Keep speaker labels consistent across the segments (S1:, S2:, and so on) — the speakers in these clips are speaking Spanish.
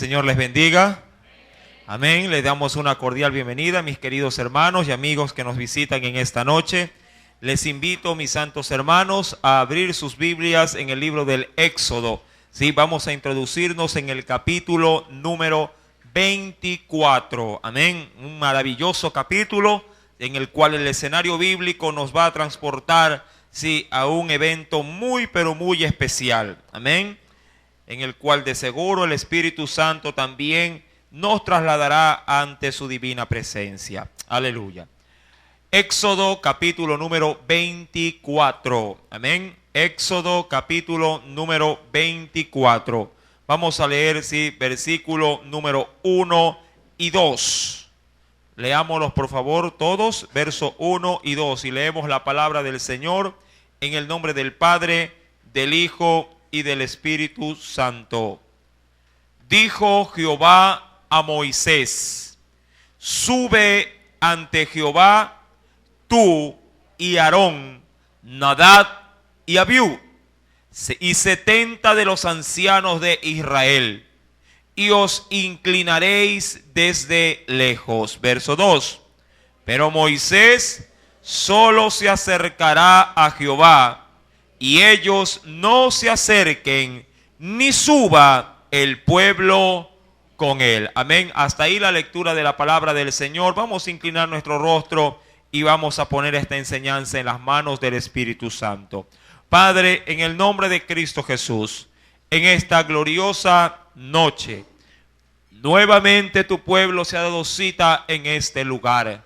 S1: Señor les bendiga. Amén. Les damos una cordial bienvenida, mis queridos hermanos y amigos que nos visitan en esta noche. Les invito, mis santos hermanos, a abrir sus Biblias en el libro del Éxodo. Sí, vamos a introducirnos en el capítulo número 24. Amén. Un maravilloso capítulo en el cual el escenario bíblico nos va a transportar, sí, a un evento muy, pero muy especial. Amén. En el cual de seguro el Espíritu Santo también nos trasladará ante su divina presencia. Aleluya. Éxodo capítulo número 24. Amén. Éxodo capítulo número 24. Vamos a leer, sí, versículo número 1 y 2. Leámoslos por favor todos, verso 1 y 2. Y leemos la palabra del Señor en el nombre del Padre, del Hijo y del Espíritu Santo. Dijo Jehová a Moisés: sube ante Jehová tú y Aarón, Nadab y Abiú, y 70 de los ancianos de Israel, y os inclinaréis desde lejos. Verso 2. Pero Moisés solo se acercará a Jehová, y ellos no se acerquen, ni suba el pueblo con él. Amén. Hasta ahí la lectura de la palabra del Señor. Vamos a inclinar nuestro rostro y vamos a poner esta enseñanza en las manos del Espíritu Santo. Padre, en el nombre de Cristo Jesús, en esta gloriosa noche, nuevamente tu pueblo se ha dado cita en este lugar.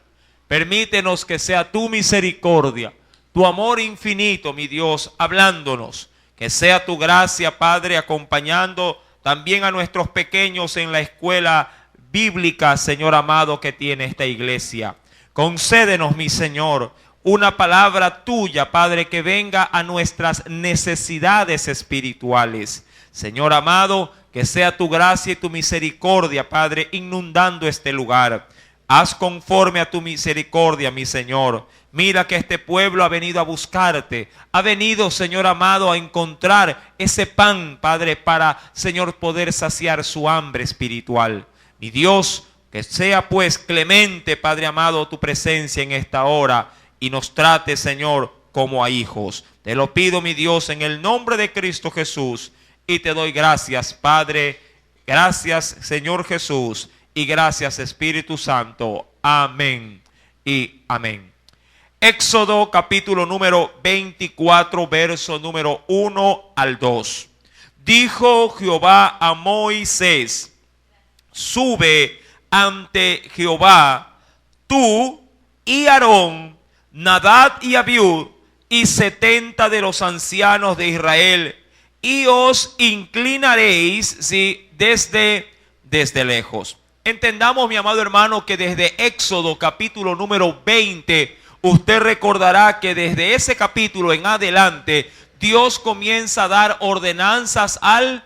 S1: Permítenos que sea tu misericordia, tu amor infinito, mi Dios, hablándonos. Que sea tu gracia, Padre, acompañando también a nuestros pequeños en la escuela bíblica, Señor amado, que tiene esta iglesia. Concédenos, mi Señor, una palabra tuya, Padre, que venga a nuestras necesidades espirituales. Señor amado, que sea tu gracia y tu misericordia, Padre, inundando este lugar. Haz conforme a tu misericordia, mi Señor. Mira que este pueblo ha venido a buscarte. Ha venido, Señor amado, a encontrar ese pan, Padre, para, Señor, poder saciar su hambre espiritual. Mi Dios, que sea pues clemente, Padre amado, tu presencia en esta hora y nos trate, Señor, como a hijos. Te lo pido, mi Dios, en el nombre de Cristo Jesús, y te doy gracias, Padre. Gracias, Señor Jesús, y gracias, Espíritu Santo. Amén y amén. Éxodo capítulo número 24, verso número 1 al 2. Dijo Jehová a Moisés: sube ante Jehová tú y Aarón, Nadab y Abiú, y 70 de los ancianos de Israel, y os inclinaréis, sí, desde lejos. Entendamos, mi amado hermano, que desde Éxodo capítulo número 20, usted recordará que desde ese capítulo en adelante, Dios comienza a dar ordenanzas al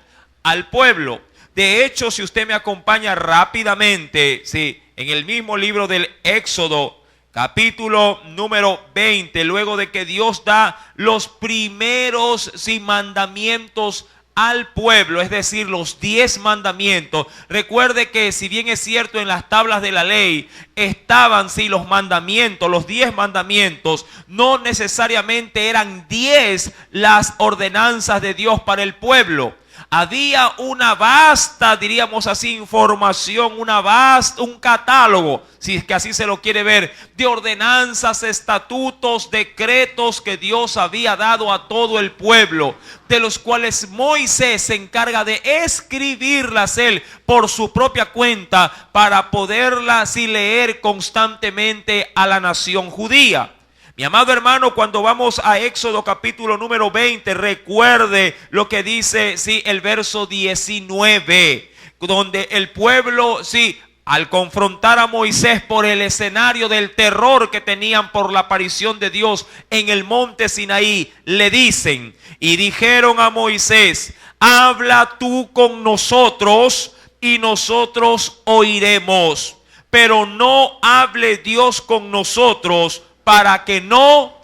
S1: pueblo. De hecho, si usted me acompaña rápidamente, sí, en el mismo libro del Éxodo, capítulo número 20, luego de que Dios da los primeros, sí, mandamientos al pueblo, es decir, los 10 mandamientos. Recuerde que si bien es cierto en las tablas de la ley estaban, sí, los mandamientos, los 10 mandamientos, no necesariamente eran 10 las ordenanzas de Dios para el pueblo. Había una vasta, diríamos así, información, un catálogo, si es que así se lo quiere ver, de ordenanzas, estatutos, decretos que Dios había dado a todo el pueblo, de los cuales Moisés se encarga de escribirlas él por su propia cuenta para poderlas y leer constantemente a la nación judía. Mi amado hermano, cuando vamos a Éxodo capítulo número 20, recuerde lo que dice, sí, el verso 19, donde el pueblo, sí, al confrontar a Moisés por el escenario del terror que tenían por la aparición de Dios en el monte Sinaí, le dicen, y dijeron a Moisés: habla tú con nosotros y nosotros oiremos, pero no hable Dios con nosotros para que no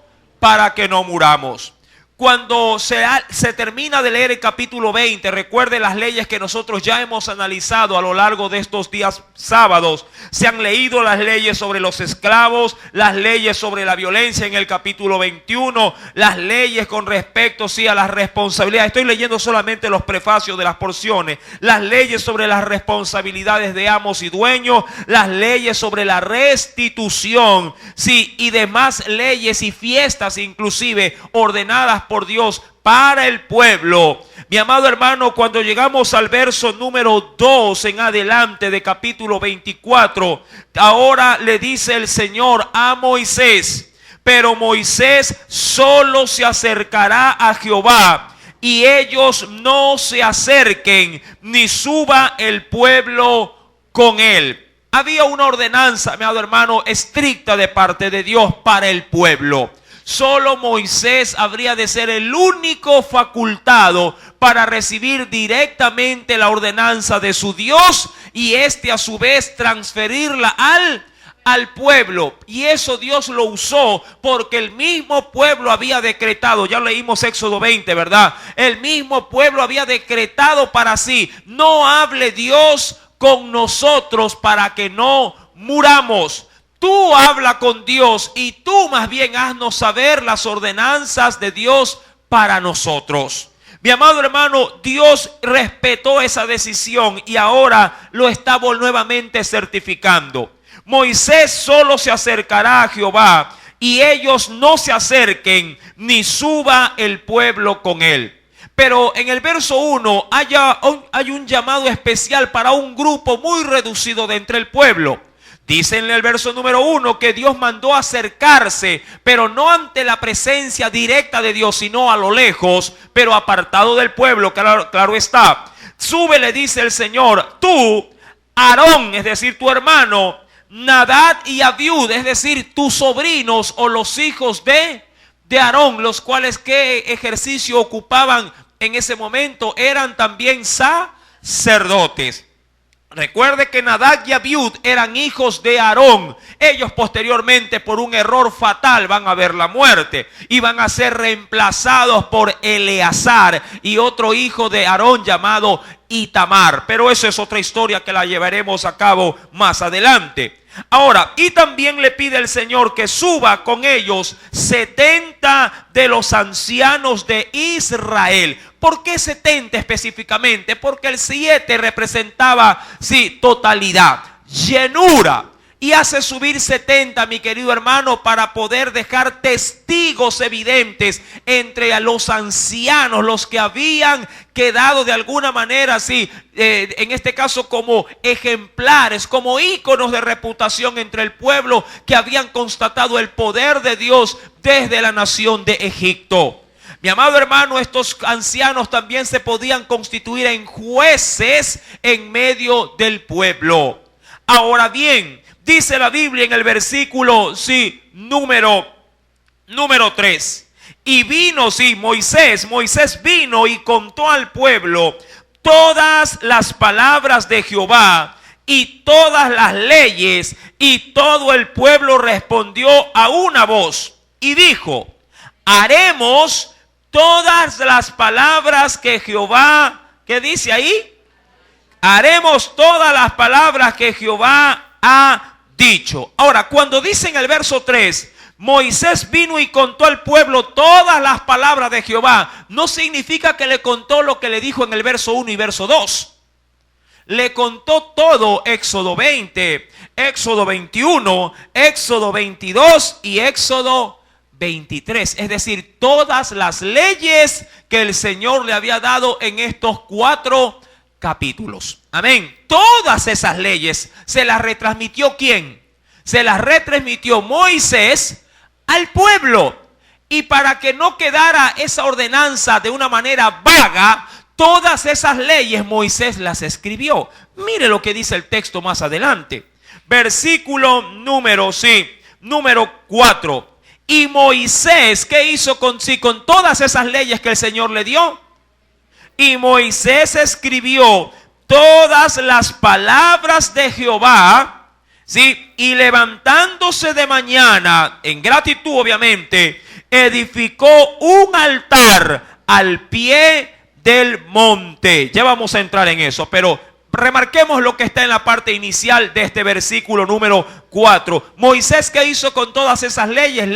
S1: muramos. cuando se termina de leer el capítulo 20, recuerde las leyes que nosotros ya hemos analizado a lo largo de estos días sábados. Se han leído las leyes sobre los esclavos, las leyes sobre la violencia en el capítulo 21, las leyes con respecto a las responsabilidades. Estoy leyendo solamente los prefacios de las porciones. Las leyes sobre las responsabilidades de amos y dueños, las leyes sobre la restitución, y demás leyes y fiestas inclusive ordenadas por Dios para el pueblo. Mi amado hermano, cuando llegamos al verso número 2 en adelante de capítulo 24, ahora le dice el Señor a Moisés: pero Moisés solo se acercará a Jehová, y ellos no se acerquen, ni suba el pueblo con él. Había una ordenanza, mi amado hermano, estricta de parte de Dios para el pueblo. Solo Moisés habría de ser el único facultado para recibir directamente la ordenanza de su Dios, y a su vez transferirla al pueblo. Y eso Dios lo usó porque el mismo pueblo había decretado, ya leímos Éxodo 20, ¿verdad? El mismo pueblo había decretado para sí: no hable Dios con nosotros para que no muramos. Tú habla con Dios y tú más bien haznos saber las ordenanzas de Dios para nosotros. Mi amado hermano, Dios respetó esa decisión y ahora lo está nuevamente certificando. Moisés solo se acercará a Jehová, y ellos no se acerquen, ni suba el pueblo con él. Pero en el verso 1 hay un llamado especial para un grupo muy reducido de entre el pueblo. Dice en el verso número 1 que Dios mandó acercarse, pero no ante la presencia directa de Dios, sino a lo lejos, pero apartado del pueblo, claro está. Sube, le dice el Señor, tú, Aarón, es decir, tu hermano, Nadab y Abiud, es decir, tus sobrinos o los hijos de Aarón, los cuales qué ejercicio ocupaban en ese momento, eran también sacerdotes. Recuerde que Nadab y Abiud eran hijos de Aarón. Ellos posteriormente, por un error fatal, van a ver la muerte y van a ser reemplazados por Eleazar y otro hijo de Aarón llamado Itamar. Pero eso es otra historia que la llevaremos a cabo más adelante. Ahora, y también le pide el Señor que suba con ellos 70 de los ancianos de Israel. ¿Por qué 70 específicamente? Porque el 7 representaba, totalidad, llenura. Y hace subir 70, mi querido hermano, para poder dejar testigos evidentes entre los ancianos, los que habían quedado de alguna manera, en este caso como ejemplares, como íconos de reputación entre el pueblo, que habían constatado el poder de Dios desde la nación de Egipto. Mi amado hermano, estos ancianos también se podían constituir en jueces en medio del pueblo. Ahora bien, dice la Biblia en el versículo, número 3. Y vino, Moisés vino y contó al pueblo todas las palabras de Jehová y todas las leyes, y todo el pueblo respondió a una voz y dijo: haremos todas las palabras que Jehová, ¿qué dice ahí? Haremos todas las palabras que Jehová ha dicho. Ahora, cuando dice en el verso 3, Moisés vino y contó al pueblo todas las palabras de Jehová, no significa que le contó lo que le dijo en el verso 1 y verso 2. Le contó todo: Éxodo 20, Éxodo 21, Éxodo 22 y Éxodo 23. Es decir, todas las leyes que el Señor le había dado en estos 4 capítulos. Amén. Todas esas leyes se las retransmitió ¿quién? Se las retransmitió Moisés al pueblo. Y para que no quedara esa ordenanza de una manera vaga, todas esas leyes Moisés las escribió. Mire lo que dice el texto más adelante. Versículo número 4. Y Moisés, ¿qué hizo con todas esas leyes que el Señor le dio? Y Moisés escribió todas las palabras de Jehová Sí, y levantándose de mañana, en gratitud obviamente, edificó un altar al pie del monte. Ya vamos a entrar en eso, pero remarquemos lo que está en la parte inicial de este versículo número 4. Moisés, ¿qué hizo con todas esas leyes?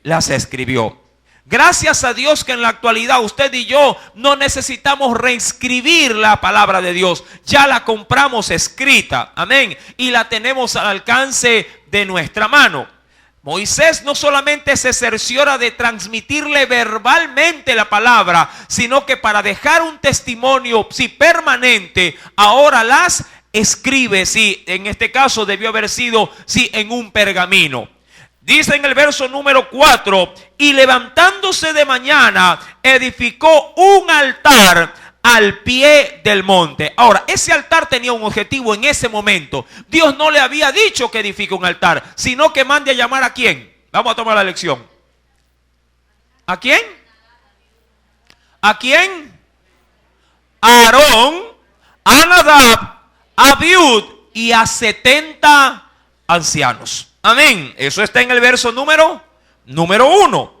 S1: Las escribió. Gracias a Dios que en la actualidad usted y yo no necesitamos reescribir la palabra de Dios. Ya la compramos escrita, amén, y la tenemos al alcance de nuestra mano. Moisés no solamente se cerciora de transmitirle verbalmente la palabra, sino que para dejar un testimonio permanente, ahora las escribe. En este caso debió haber sido en un pergamino. Dice en el verso número 4, y levantándose de mañana, edificó un altar al pie del monte. Ahora, ese altar tenía un objetivo en ese momento. Dios no le había dicho que edifique un altar, sino que mande a llamar ¿a quién? Vamos a tomar la lección. ¿A quién? ¿A quién? A Aarón, a Nadab, a Abiud y a 70 ancianos. Amén. Eso está en el verso número 1.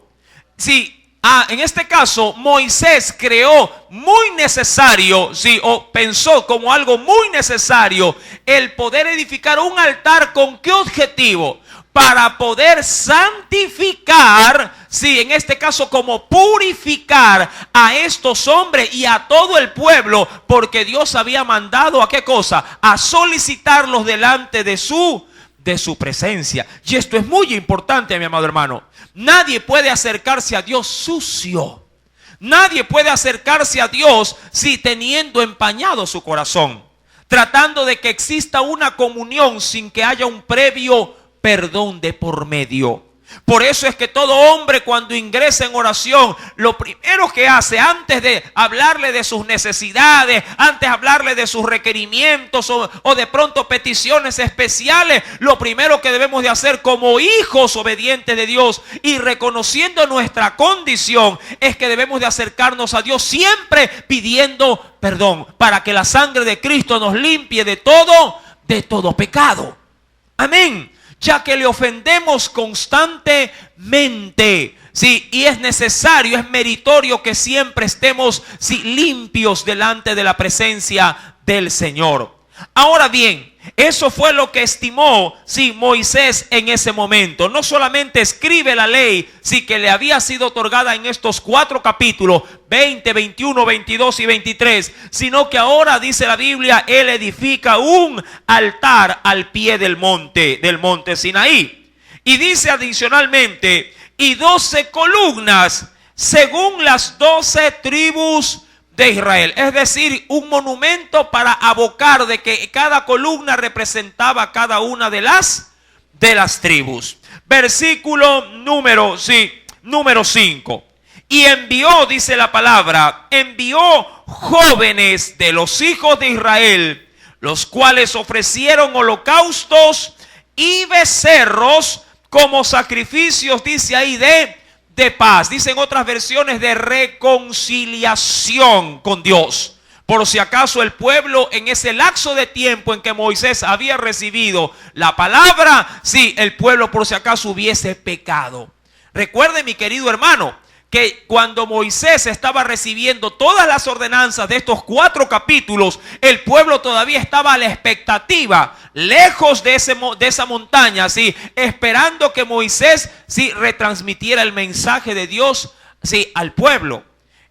S1: En este caso, Moisés creó muy necesario, o pensó como algo muy necesario el poder edificar un altar. ¿Con qué objetivo? Para poder santificar, en este caso como purificar a estos hombres y a todo el pueblo, porque Dios había mandado ¿a qué cosa? A solicitarlos delante de su presencia. Y esto es muy importante, mi amado hermano. Nadie puede acercarse a Dios sucio. Nadie puede acercarse a Dios teniendo empañado su corazón, tratando de que exista una comunión sin que haya un previo perdón de por medio. Por eso es que todo hombre, cuando ingresa en oración, lo primero que hace, antes de hablarle de sus necesidades, antes de hablarle de sus requerimientos o de pronto peticiones especiales, lo primero que debemos de hacer como hijos obedientes de Dios y reconociendo nuestra condición, es que debemos de acercarnos a Dios siempre pidiendo perdón, para que la sangre de Cristo nos limpie de todo pecado. Amén. Ya que le ofendemos constantemente. Y es necesario, es meritorio que siempre estemos limpios delante de la presencia del Señor. Ahora bien, eso fue lo que estimó Moisés en ese momento. No solamente escribe la ley que le había sido otorgada en estos 4 capítulos, 20, 21, 22 y 23, sino que ahora dice la Biblia, él edifica un altar al pie del monte Sinaí. Y dice adicionalmente, y 12 columnas según las 12 tribus de Israel. Es decir, un monumento para abocar de que cada columna representaba cada una de las tribus. Versículo número 5. Y envió, dice la palabra, envió jóvenes de los hijos de Israel, los cuales ofrecieron holocaustos y becerros como sacrificios, dice ahí, de paz. Dicen otras versiones de reconciliación con Dios. Por si acaso el pueblo, en ese lapso de tiempo en que Moisés había recibido la palabra, el pueblo por si acaso hubiese pecado. Recuerde, mi querido hermano, que cuando Moisés estaba recibiendo todas las ordenanzas de estos 4 capítulos, el pueblo todavía estaba a la expectativa, lejos de esa montaña, esperando que Moisés retransmitiera el mensaje de Dios al pueblo.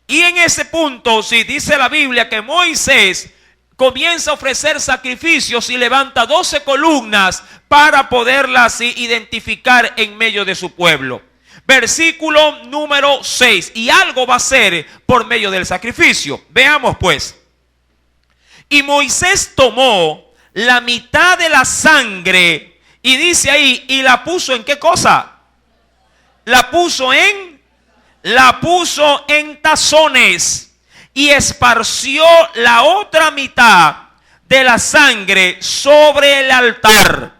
S1: Y en ese punto, dice la Biblia que Moisés comienza a ofrecer sacrificios y levanta 12 columnas para poderlas identificar en medio de su pueblo. Versículo número 6. Y algo va a ser por medio del sacrificio. Veamos pues. Y Moisés tomó la mitad de la sangre y dice ahí, y la puso en ¿qué cosa? La puso en tazones y esparció la otra mitad de la sangre sobre el altar.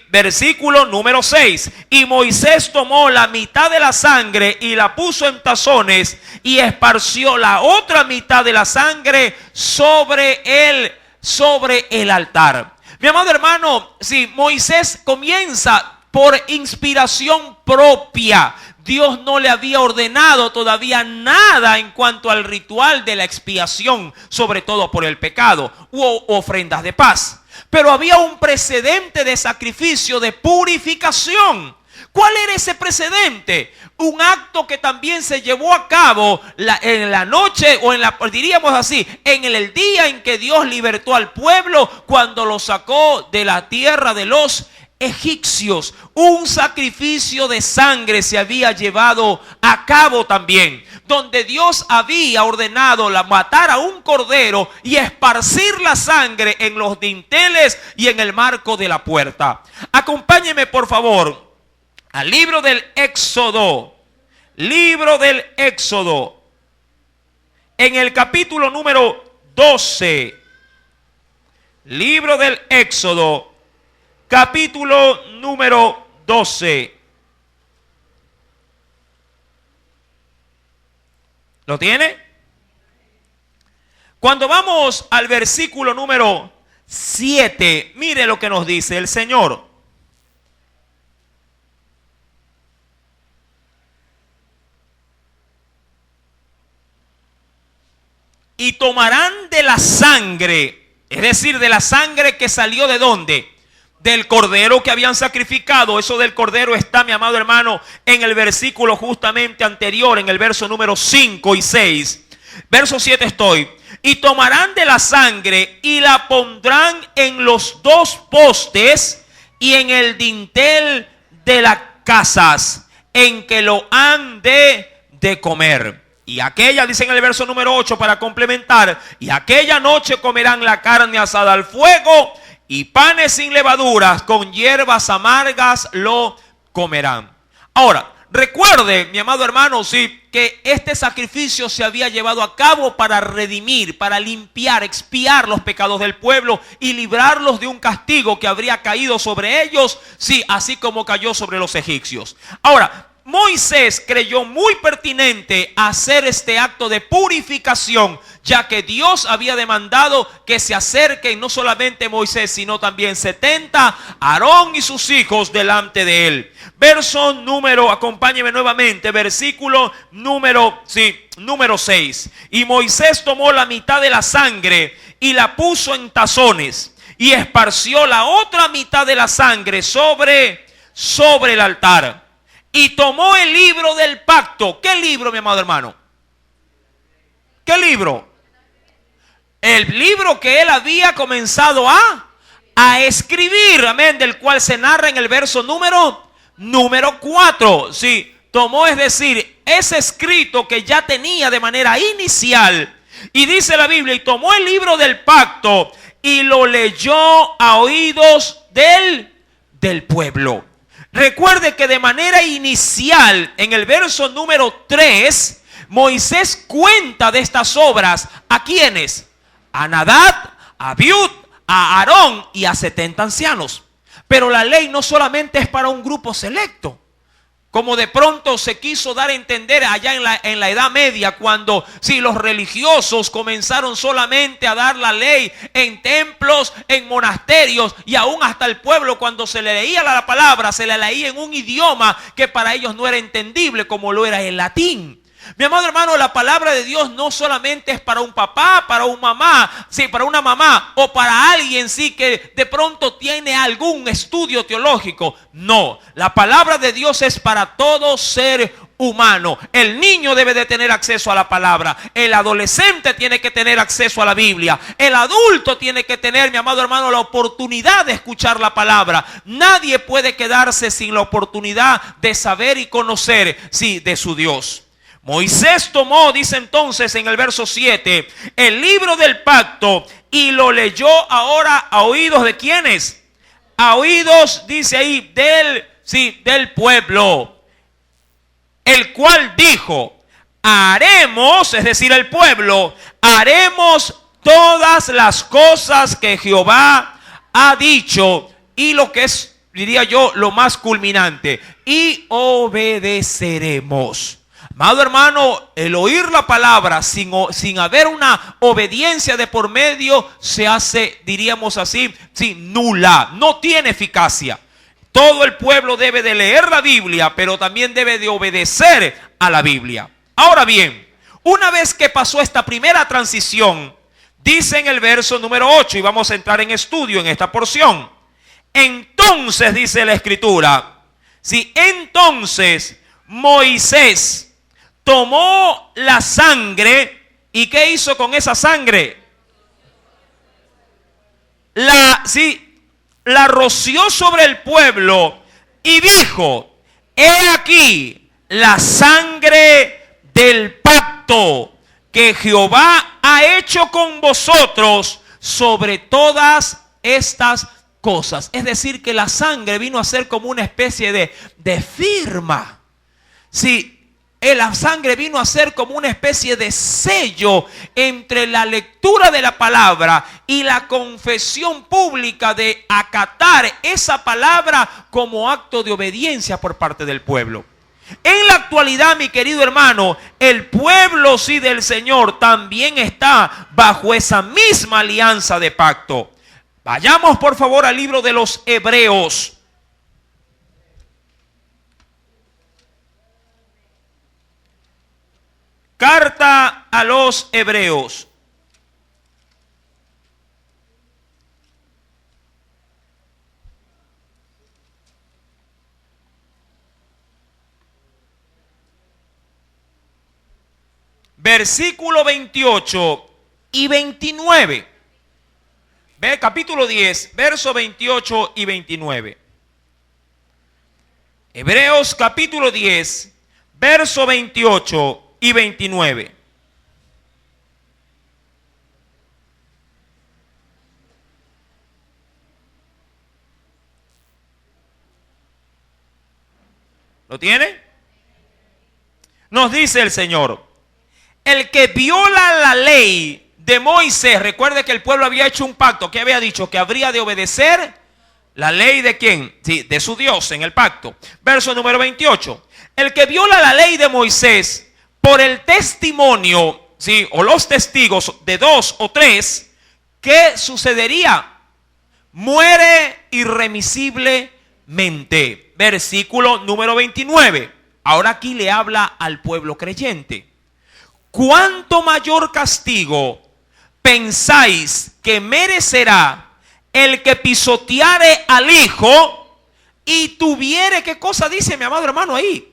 S1: Versículo número 6. Y Moisés tomó la mitad de la sangre y la puso en tazones y esparció la otra mitad de la sangre sobre el altar. Mi amado hermano, si Moisés comienza por inspiración propia, Dios no le había ordenado todavía nada en cuanto al ritual de la expiación, sobre todo por el pecado, u ofrendas de paz. Pero había un precedente de sacrificio de purificación. ¿Cuál era ese precedente? Un acto que también se llevó a cabo en la noche, o diríamos así, en el día en que Dios libertó al pueblo cuando lo sacó de la tierra de los egipcios. Un sacrificio de sangre se había llevado a cabo también, donde Dios había ordenado matar a un cordero y esparcir la sangre en los dinteles y en el marco de la puerta. Acompáñeme por favor al libro del Éxodo. Libro del Éxodo. En el capítulo número 12. Libro del Éxodo. Capítulo número 12. ¿Lo tiene? Cuando vamos al versículo número 7, mire lo que nos dice el Señor. Y tomarán de la sangre, es decir, de la sangre que salió ¿de dónde? Del cordero que habían sacrificado. Eso del cordero está, mi amado hermano, en el versículo justamente anterior, en el verso número 5 y 6. Verso 7 estoy. Y tomarán de la sangre y la pondrán en los dos postes y en el dintel de las casas en que lo han de comer. Y aquella, dice en el verso número 8 para complementar, y aquella noche comerán la carne asada al fuego y panes sin levaduras, con hierbas amargas lo comerán. Ahora, recuerde, mi amado hermano, sí, que este sacrificio se había llevado a cabo para redimir, para limpiar, expiar los pecados del pueblo y librarlos de un castigo que habría caído sobre ellos, sí, así como cayó sobre los egipcios. Ahora, Moisés creyó muy pertinente hacer este acto de purificación, ya que Dios había demandado que se acerquen no solamente Moisés, sino también 70, Aarón y sus hijos delante de él. Verso número, acompáñeme nuevamente, versículo número 6. Y Moisés tomó la mitad de la sangre y la puso en tazones y esparció la otra mitad de la sangre sobre el altar. Y tomó el libro del pacto. ¿Qué libro, mi amado hermano? ¿Qué libro? El libro que él había comenzado a escribir, amén, del cual se narra en el verso número 4. Sí, tomó, es decir, ese escrito que ya tenía de manera inicial. Y dice la Biblia, y tomó el libro del pacto y lo leyó a oídos del pueblo. Recuerde que de manera inicial, en el verso número 3, Moisés cuenta de estas obras. ¿A quiénes? A Nadab, a Abiud, a Aarón y a 70 ancianos. Pero la ley no solamente es para un grupo selecto, como de pronto se quiso dar a entender allá en la Edad Media, cuando los religiosos comenzaron solamente a dar la ley en templos, en monasterios, y aún hasta el pueblo, cuando se le leía la palabra, se la leía en un idioma que para ellos no era entendible, como lo era el latín. Mi amado hermano, la palabra de Dios no solamente es para un papá, para un mamá, para una mamá o para alguien que de pronto tiene algún estudio teológico. No, la palabra de Dios es para todo ser humano. El niño debe de tener acceso a la palabra. El adolescente tiene que tener acceso a la Biblia. El adulto tiene que tener, mi amado hermano, la oportunidad de escuchar la palabra. Nadie puede quedarse sin la oportunidad de saber y conocer, de su Dios. Moisés tomó, dice entonces en el verso 7, el libro del pacto y lo leyó ahora a oídos de ¿quiénes? A oídos, dice ahí, del pueblo. El cual dijo, haremos, es decir, el pueblo, haremos todas las cosas que Jehová ha dicho. Y lo que es, diría yo, lo más culminante, y obedeceremos. Amado hermano, el oír la palabra sin haber una obediencia de por medio se hace, diríamos así, sí, nula, no tiene eficacia. Todo el pueblo debe de leer la Biblia, pero también debe de obedecer a la Biblia. Ahora bien, una vez que pasó esta primera transición, dice en el verso número 8, y vamos a entrar en estudio en esta porción. Entonces, dice la Escritura, sí, entonces Moisés tomó la sangre, ¿y qué hizo con esa sangre? La roció sobre el pueblo y dijo: he aquí la sangre del pacto que Jehová ha hecho con vosotros sobre todas estas cosas. Es decir, que la sangre vino a ser como una especie de firma. Sí, la sangre vino a ser como una especie de sello entre la lectura de la palabra y la confesión pública de acatar esa palabra como acto de obediencia por parte del pueblo. En la actualidad, mi querido hermano, el pueblo sí del Señor también está bajo esa misma alianza de pacto. Vayamos por favor al libro de los Hebreos. Carta a los Hebreos. Versículo 28 y 29. Ve, capítulo 10, verso 28 y 29. Hebreos capítulo 10, verso 28 y 29. ¿Lo tiene? Nos dice el Señor: el que viola la ley de Moisés, recuerde que el pueblo había hecho un pacto, que había dicho que habría de obedecer la ley de quién, sí, de su Dios en el pacto. Verso número 28. El que viola la ley de Moisés por el testimonio, sí, o los testigos de 2 o 3, ¿qué sucedería? Muere irremisiblemente. Versículo número 29. Ahora aquí le habla al pueblo creyente. ¿Cuánto mayor castigo pensáis que merecerá el que pisoteare al Hijo y tuviere, ¿qué cosa dice mi amado hermano ahí?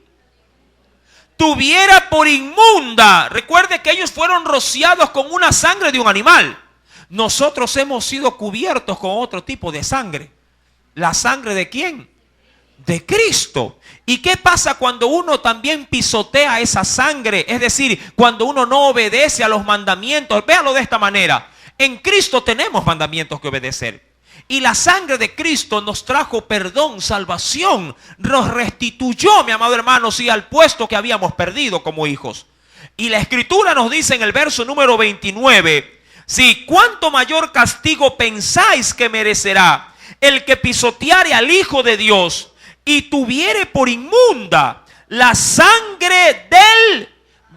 S1: Tuviera por inmunda. Recuerde que ellos fueron rociados con una sangre de un animal. Nosotros hemos sido cubiertos con otro tipo de sangre. ¿La sangre de quién? De Cristo. ¿Y qué pasa cuando uno también pisotea esa sangre? Es decir, cuando uno no obedece a los mandamientos. Véalo de esta manera. En Cristo tenemos mandamientos que obedecer. Y la sangre de Cristo nos trajo perdón, salvación. Nos restituyó, mi amado hermano, sí, al puesto que habíamos perdido como hijos. Y la Escritura nos dice en el verso número 29. Sí, ¿cuánto mayor castigo pensáis que merecerá el que pisoteare al Hijo de Dios y tuviere por inmunda la sangre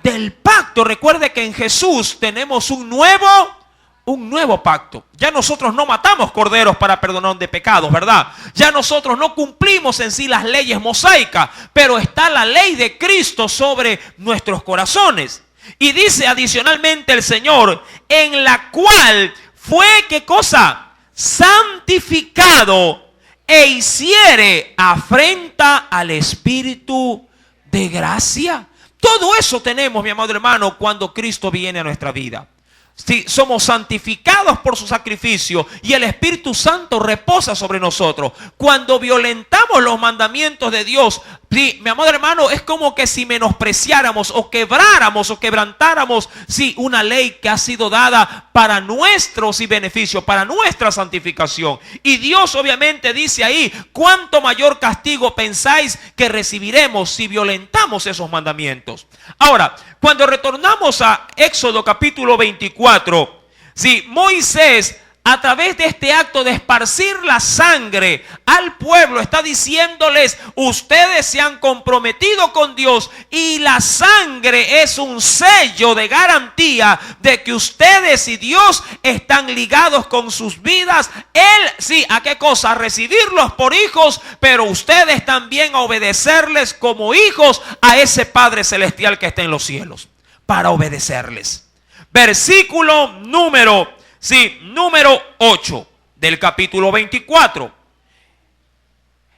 S1: del pacto? Recuerde que en Jesús tenemos un nuevo pacto. Ya nosotros no matamos corderos para perdón de pecados, ¿verdad? Ya nosotros no cumplimos en sí las leyes mosaicas, pero está la ley de Cristo sobre nuestros corazones. Y dice adicionalmente el Señor, en la cual fue, ¿qué cosa? Santificado e hiciere afrenta al Espíritu de gracia. Todo eso tenemos, mi amado hermano, cuando Cristo viene a nuestra vida. Si somos santificados por su sacrificio y el Espíritu Santo reposa sobre nosotros. Cuando violentamos los mandamientos de Dios, sí, mi amado hermano, es como que si menospreciáramos o quebráramos o quebrantáramos, sí, una ley que ha sido dada para nuestros beneficios, para nuestra santificación. Y Dios obviamente dice ahí, ¿cuánto mayor castigo pensáis que recibiremos si violentamos esos mandamientos? Ahora, cuando retornamos a Éxodo capítulo 24, sí, Moisés a través de este acto de esparcir la sangre al pueblo, está diciéndoles: ustedes se han comprometido con Dios y la sangre es un sello de garantía de que ustedes y Dios están ligados con sus vidas. Él, sí, ¿a qué cosa? A recibirlos por hijos, pero ustedes también a obedecerles como hijos a ese Padre Celestial que está en los cielos, para obedecerles. Versículo número 8 del capítulo 24.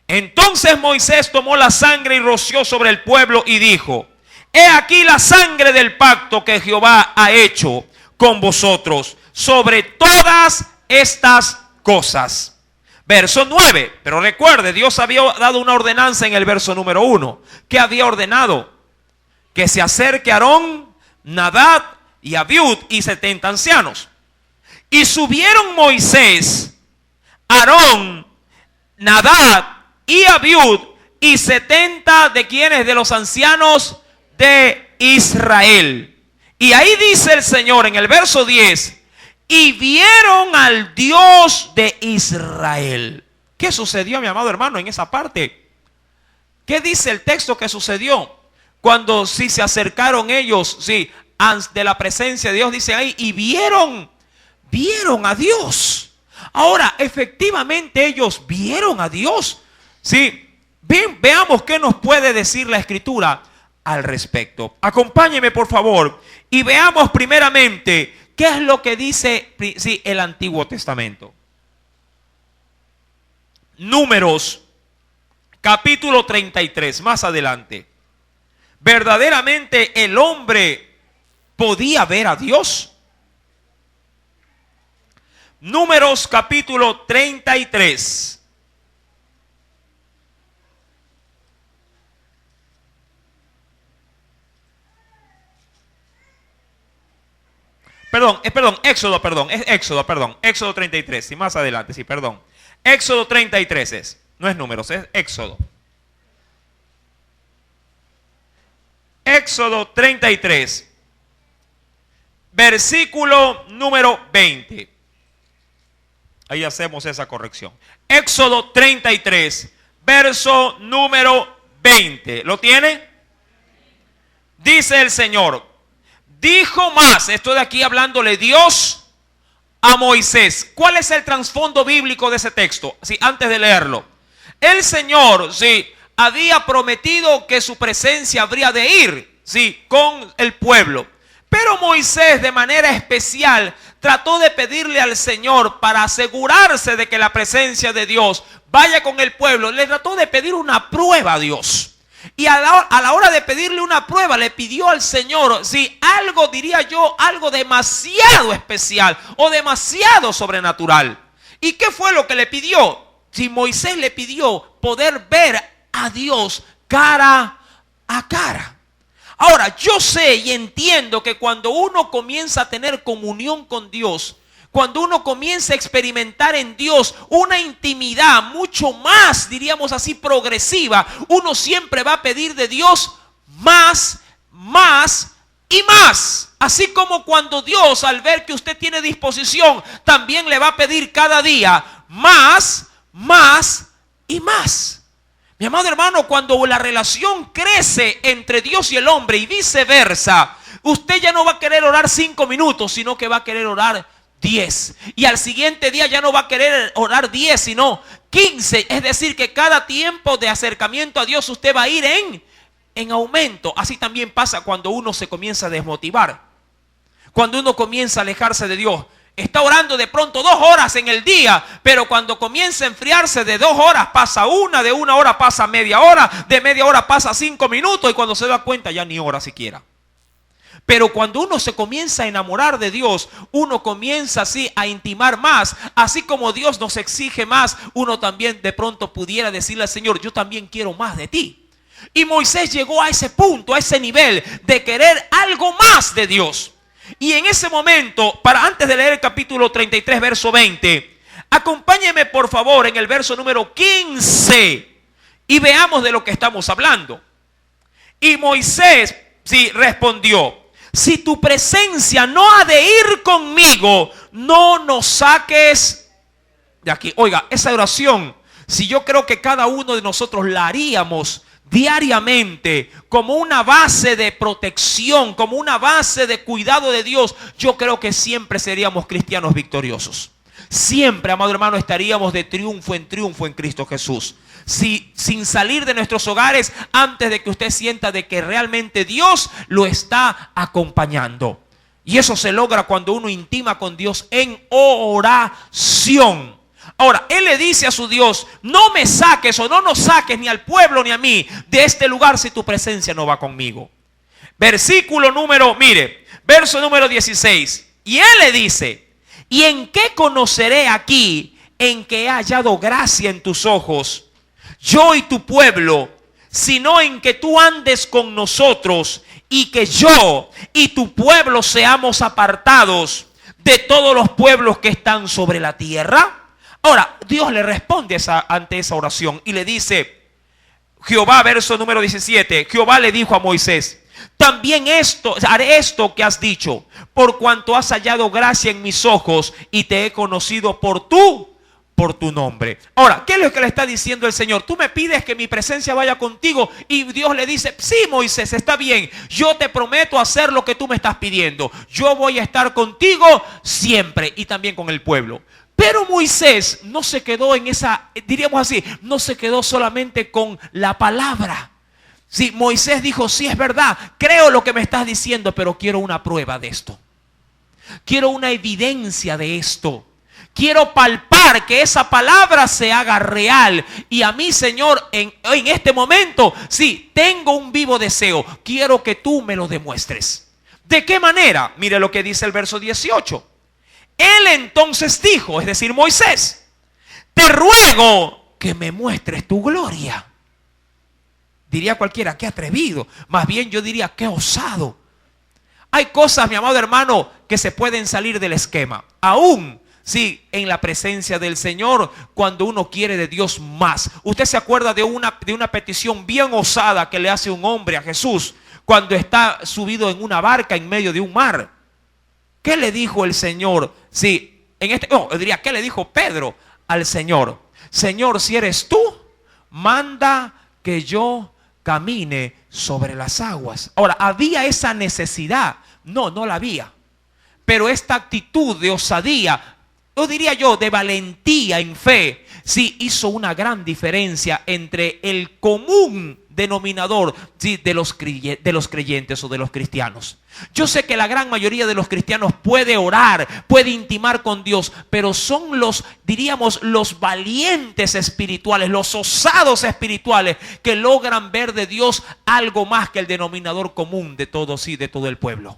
S1: Entonces Moisés tomó la sangre y roció sobre el pueblo y dijo: he aquí la sangre del pacto que Jehová ha hecho con vosotros sobre todas estas cosas. Verso 9. Pero recuerde, Dios había dado una ordenanza en el verso número 1. ¿Qué había ordenado? Que se acerque Aarón, Nadab y Abiud y 70 ancianos. Y subieron Moisés, Aarón, Nadab y Abiud y 70 de quienes, de los ancianos de Israel. Y ahí dice el Señor en el verso 10: y vieron al Dios de Israel. ¿Qué sucedió, mi amado hermano, en esa parte? ¿Qué dice el texto que sucedió? Cuando sí se acercaron ellos, sí, de la presencia de Dios, dice ahí, y vieron a Dios. Ahora, efectivamente ellos vieron a Dios. Sí, veamos qué nos puede decir la Escritura al respecto. Acompáñeme, por favor, y veamos primeramente qué es lo que dice, sí, el Antiguo Testamento. Números, capítulo 33, más adelante. ¿Verdaderamente el hombre podía ver a Dios? Números capítulo 33. Éxodo 33, y más adelante, sí, perdón. Éxodo 33 es, no es Números, es Éxodo. Éxodo 33, versículo número 20. Ahí hacemos esa corrección. Éxodo 33, verso número 20. ¿Lo tiene? Dice el Señor: dijo más, estoy aquí hablándole Dios a Moisés. ¿Cuál es el trasfondo bíblico de ese texto? Sí, antes de leerlo. El Señor, sí, había prometido que su presencia habría de ir, sí, con el pueblo. Pero Moisés, de manera especial, trató de pedirle al Señor, para asegurarse de que la presencia de Dios vaya con el pueblo, le trató de pedir una prueba a Dios. Y a la hora de pedirle una prueba, le pidió al Señor, sí, algo, diría yo, algo demasiado especial o demasiado sobrenatural. ¿Y qué fue lo que le pidió? Si Moisés le pidió poder ver a Dios cara a cara. Ahora, yo sé y entiendo que cuando uno comienza a tener comunión con Dios, cuando uno comienza a experimentar en Dios una intimidad mucho más, diríamos así, progresiva, uno siempre va a pedir de Dios más, más y más. Así como cuando Dios, al ver que usted tiene disposición, también le va a pedir cada día más, más y más. Mi amado hermano, cuando la relación crece entre Dios y el hombre y viceversa, usted ya no va a querer orar 5 minutos, sino que va a querer orar 10. Y al siguiente día ya no va a querer orar 10, sino 15. Es decir, que cada tiempo de acercamiento a Dios usted va a ir en aumento. Así también pasa cuando uno se comienza a desmotivar. Cuando uno comienza a alejarse de Dios. Está orando de pronto 2 horas en el día, pero cuando comienza a enfriarse, de 2 horas pasa 1, de 1 hora pasa media hora, de media hora pasa 5 minutos, y cuando se da cuenta ya ni hora siquiera. Pero cuando uno se comienza a enamorar de Dios, uno comienza así a intimar más. Así como Dios nos exige más, uno también de pronto pudiera decirle al Señor: yo también quiero más de ti. Y Moisés llegó a ese punto, a ese nivel de querer algo más de Dios. Y en ese momento, antes de leer el capítulo 33, verso 20, acompáñeme por favor en el verso número 15 y veamos de lo que estamos hablando. Y Moisés, sí, respondió: si tu presencia no ha de ir conmigo, no nos saques de aquí. Oiga, esa oración, si yo creo que cada uno de nosotros la haríamos diariamente como una base de protección, como una base de cuidado de Dios, yo creo que siempre seríamos cristianos victoriosos. Siempre, amado hermano, estaríamos de triunfo en Cristo Jesús. Sin salir de nuestros hogares antes de que usted sienta de que realmente Dios lo está acompañando. Y eso se logra cuando uno intima con Dios en oración. Ahora, Él le dice a su Dios: no me saques o no nos saques ni al pueblo ni a mí de este lugar si tu presencia no va conmigo. Verso número 16. Y Él le dice: ¿y en qué conoceré aquí en que he hallado gracia en tus ojos, yo y tu pueblo, sino en que tú andes con nosotros y que yo y tu pueblo seamos apartados de todos los pueblos que están sobre la tierra? Ahora, Dios le responde ante esa oración y le dice, Jehová, verso número 17, Jehová le dijo a Moisés: también haré esto que has dicho, por cuanto has hallado gracia en mis ojos y te he conocido por tu nombre. Ahora, ¿qué es lo que le está diciendo el Señor? Tú me pides que mi presencia vaya contigo, y Dios le dice: sí, Moisés, está bien, yo te prometo hacer lo que tú me estás pidiendo. Yo voy a estar contigo siempre y también con el pueblo. Pero Moisés no se quedó en esa, diríamos así, no se quedó solamente con la palabra. Sí, Moisés dijo: sí, es verdad, creo lo que me estás diciendo, pero quiero una prueba de esto. Quiero una evidencia de esto. Quiero palpar que esa palabra se haga real. Y a mí, Señor, en este momento, sí, tengo un vivo deseo. Quiero que tú me lo demuestres. ¿De qué manera? Mire lo que dice el verso 18. Él entonces dijo, es decir, Moisés: te ruego que me muestres tu gloria. Diría cualquiera: qué atrevido. Más bien yo diría: qué osado. Hay cosas, mi amado hermano, que se pueden salir del esquema. Aún sí, en la presencia del Señor, cuando uno quiere de Dios más. Usted se acuerda de una petición bien osada que le hace un hombre a Jesús cuando está subido en una barca en medio de un mar. ¿Qué le dijo el Señor? Sí, ¿qué le dijo Pedro al Señor? Señor, si eres tú, manda que yo camine sobre las aguas. Ahora, ¿había esa necesidad? No la había. Pero esta actitud de osadía, o diría yo, de valentía en fe, sí hizo una gran diferencia entre el común denominador, sí, de los creyentes o de los cristianos. Yo sé que la gran mayoría de los cristianos puede orar, puede intimar con Dios, pero son los valientes espirituales, los osados espirituales, que logran ver de Dios algo más que el denominador común de todos y de todo el pueblo.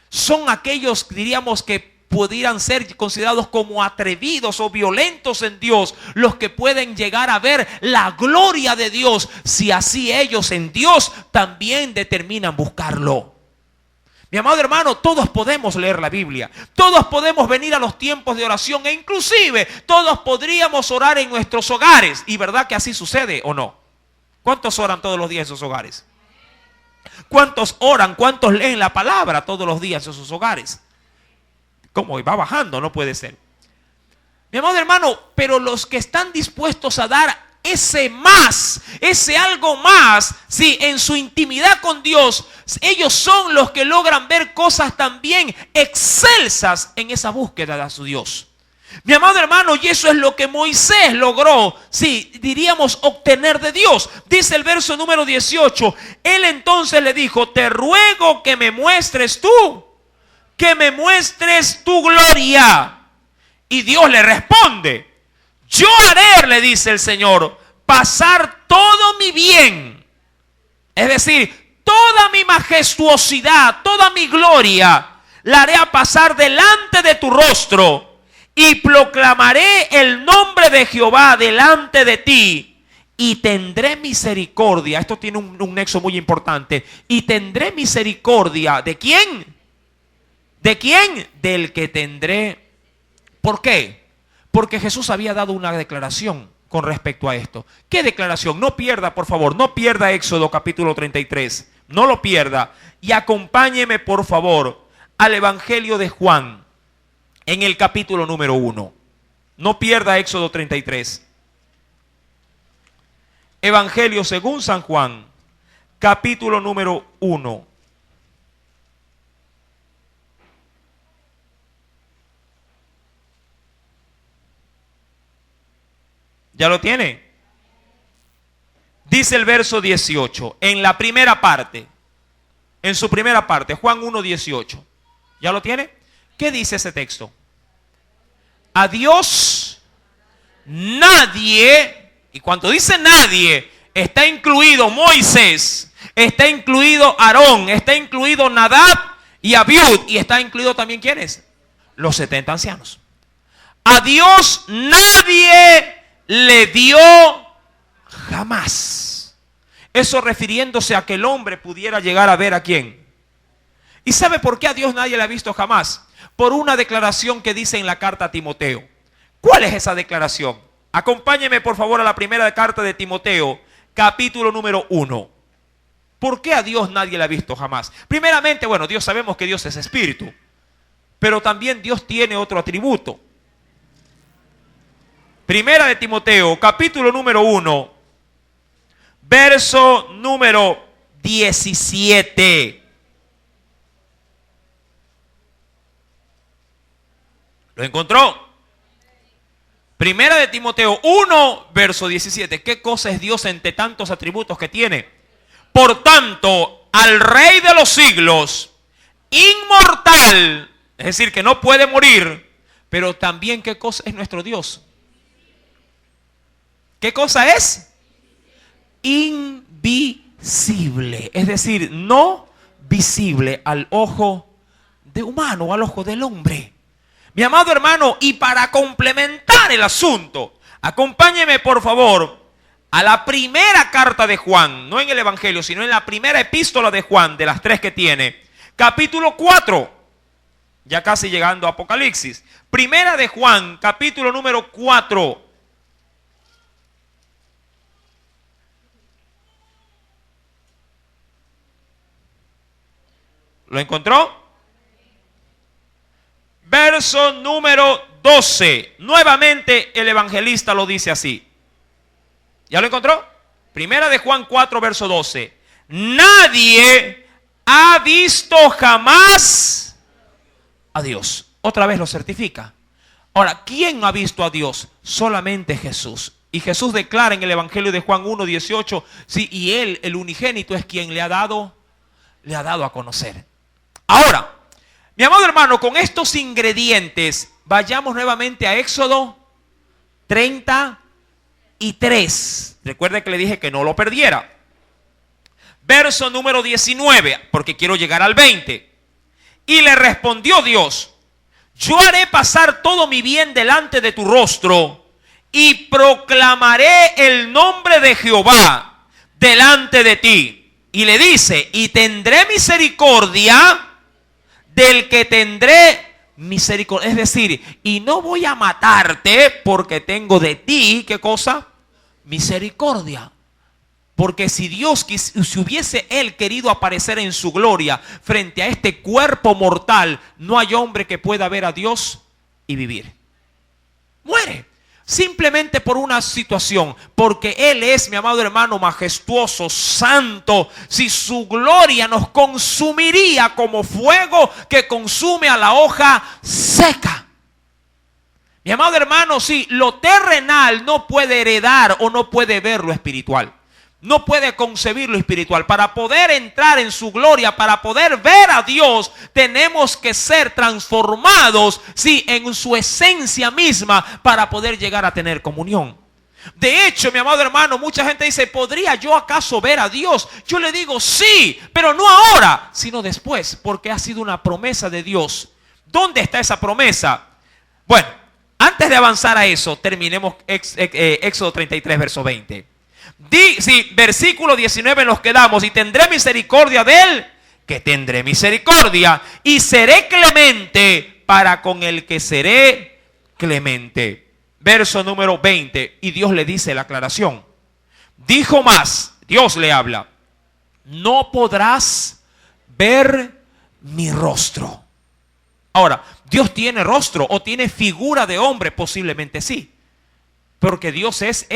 S1: Son aquellos, diríamos, que pudieran ser considerados como atrevidos o violentos en Dios, los que pueden llegar a ver la gloria de Dios, si así ellos en Dios también determinan buscarlo. Mi amado hermano, todos podemos leer la Biblia, todos podemos venir a los tiempos de oración, e inclusive todos podríamos orar en nuestros hogares. ¿Y verdad que así sucede o no? ¿Cuántos oran todos los días en sus hogares? ¿Cuántos oran? ¿Cuántos leen la palabra todos los días en sus hogares? ¿Cómo? Va bajando, no puede ser. Mi amado hermano, pero los que están dispuestos a dar ese más, ese algo más, sí, en su intimidad con Dios, ellos son los que logran ver cosas también excelsas en esa búsqueda de su Dios. Mi amado hermano, y eso es lo que Moisés logró, sí, diríamos, obtener de Dios. Dice el verso número 18, él entonces le dijo: te ruego que me muestres tú, que me muestres tu gloria. Y Dios le responde: yo haré, le dice el Señor, pasar todo mi bien, es decir, toda mi majestuosidad, toda mi gloria, la haré a pasar delante de tu rostro, y proclamaré el nombre de Jehová delante de ti, y tendré misericordia. Esto tiene un nexo muy importante. Y tendré misericordia, ¿de quién? ¿De quién? Del que tendré. ¿Por qué? Porque Jesús había dado una declaración con respecto a esto. ¿Qué declaración? No pierda, por favor, no pierda Éxodo capítulo 33. No lo pierda. Y acompáñeme, por favor, al Evangelio de Juan. en el capítulo número 1. No pierda Éxodo 33. Evangelio según San Juan, capítulo número 1. ¿Ya lo tiene? Dice el verso 18, en la primera parte, en su primera parte, Juan 1:18. ¿Ya lo tiene? ¿Qué dice ese texto? A Dios nadie, y cuando dice nadie, está incluido Moisés, está incluido Aarón, está incluido Nadab y Abiud, y está incluido también ¿quiénes? Los 70 ancianos. A Dios nadie le dio jamás. Eso refiriéndose a que el hombre pudiera llegar a ver a quién. ¿Y sabe por qué a Dios nadie le ha visto jamás? Por una declaración que dice en la carta a Timoteo. ¿Cuál es esa declaración? Acompáñeme por favor a la primera carta de Timoteo, capítulo número 1. ¿Por qué a Dios nadie le ha visto jamás? Primeramente, bueno, Dios sabemos que Dios es espíritu, pero también Dios tiene otro atributo. Primera de Timoteo, capítulo número 1, verso número 17. ¿Lo encontró? Primera de Timoteo 1, verso 17. ¿Qué cosa es Dios entre tantos atributos que tiene? Por tanto, al Rey de los siglos, inmortal, es decir, que no puede morir, pero también ¿qué cosa es nuestro Dios? ¿Qué cosa es? Invisible, es decir, no visible al ojo de humano, al ojo del hombre. Mi amado hermano, y para complementar el asunto, acompáñeme por favor a la primera carta de Juan, no en el Evangelio, sino en la primera epístola de Juan, de las 3 que tiene, capítulo 4, ya casi llegando a Apocalipsis. Primera de Juan, capítulo número 4. ¿Lo encontró? Verso número 12. Nuevamente el evangelista lo dice así. ¿Ya lo encontró? Primera de Juan 4, verso 12. Nadie ha visto jamás a Dios. Otra vez lo certifica. Ahora, ¿quién ha visto a Dios? Solamente Jesús. Y Jesús declara en el Evangelio de Juan 1, 18, sí, y Él, el unigénito, es quien le ha dado a conocer. Ahora, mi amado hermano, con estos ingredientes, vayamos nuevamente a Éxodo 33. Recuerde que le dije que no lo perdiera. Verso número 19, porque quiero llegar al 20. Y le respondió Dios: yo haré pasar todo mi bien delante de tu rostro y proclamaré el nombre de Jehová delante de ti. Y le dice: y tendré misericordia del que tendré misericordia. Es decir, y no voy a matarte porque tengo de ti, ¿qué cosa? Misericordia. Porque si Dios, si hubiese Él querido aparecer en su gloria frente a este cuerpo mortal, no hay hombre que pueda ver a Dios y vivir. Muere. Simplemente por una situación, porque Él es, mi amado hermano, majestuoso, santo. Si su gloria nos consumiría como fuego que consume a la hoja seca. Mi amado hermano, si lo terrenal no puede heredar o no puede ver lo espiritual, no puede concebir lo espiritual. Para poder entrar en su gloria, para poder ver a Dios, tenemos que ser transformados, sí, en su esencia misma, para poder llegar a tener comunión. De hecho, mi amado hermano, mucha gente dice: ¿podría yo acaso ver a Dios? Yo le digo sí, pero no ahora, sino después, porque ha sido una promesa de Dios. ¿Dónde está esa promesa? Bueno, antes de avanzar a eso, terminemos Éxodo 33, verso 20. Sí, versículo 19 nos quedamos: y tendré misericordia de él, que tendré misericordia, y seré clemente para con el que seré clemente. Verso número 20, y Dios le dice la aclaración. Dijo más, Dios le habla: no podrás ver mi rostro. Ahora, ¿Dios tiene rostro o tiene figura de hombre? Posiblemente sí. Porque Dios es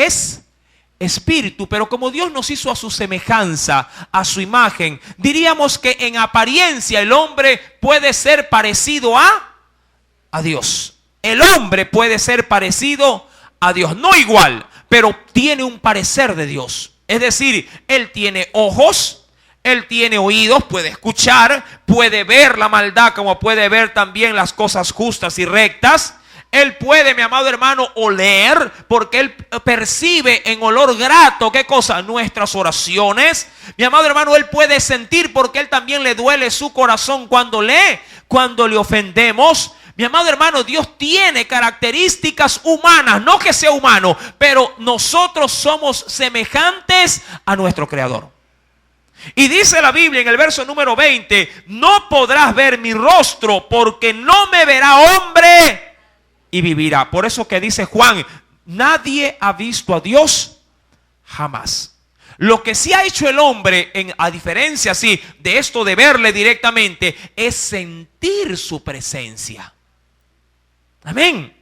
S1: espíritu. Pero como Dios nos hizo a su semejanza, a su imagen, diríamos que en apariencia el hombre puede ser parecido a Dios. El hombre puede ser parecido a Dios. No igual, pero tiene un parecer de Dios. Es decir, Él tiene ojos, Él tiene oídos, puede escuchar, puede ver la maldad como puede ver también las cosas justas y rectas. Él puede, mi amado hermano, oler, porque Él percibe en olor grato, ¿qué cosa? Nuestras oraciones. Mi amado hermano, Él puede sentir, porque Él también le duele su corazón cuando le ofendemos. Mi amado hermano, Dios tiene características humanas, no que sea humano, pero nosotros somos semejantes a nuestro Creador. Y dice la Biblia en el verso número 20, no podrás ver mi rostro porque no me verá hombre y vivirá. Por eso que dice Juan, nadie ha visto a Dios jamás. Lo que sí ha hecho el hombre, a diferencia así de esto de verle directamente, es sentir su presencia. Amén.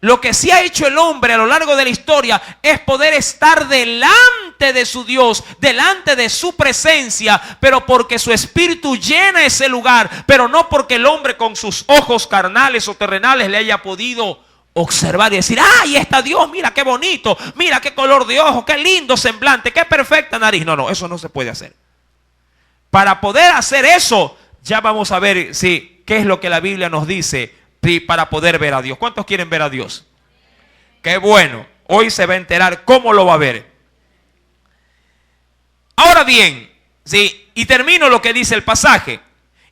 S1: Lo que sí ha hecho el hombre a lo largo de la historia es poder estar delante de su Dios, delante de su presencia, pero porque su espíritu llena ese lugar, pero no porque el hombre con sus ojos carnales o terrenales le haya podido observar y decir, ¡ay, está Dios! Mira qué bonito, mira qué color de ojo, qué lindo semblante, qué perfecta nariz. No, eso no se puede hacer. Para poder hacer eso, ya vamos a ver qué es lo que la Biblia nos dice para poder ver a Dios. ¿Cuántos quieren ver a Dios? Qué bueno. Hoy se va a enterar cómo lo va a ver. Ahora bien, y termino lo que dice el pasaje.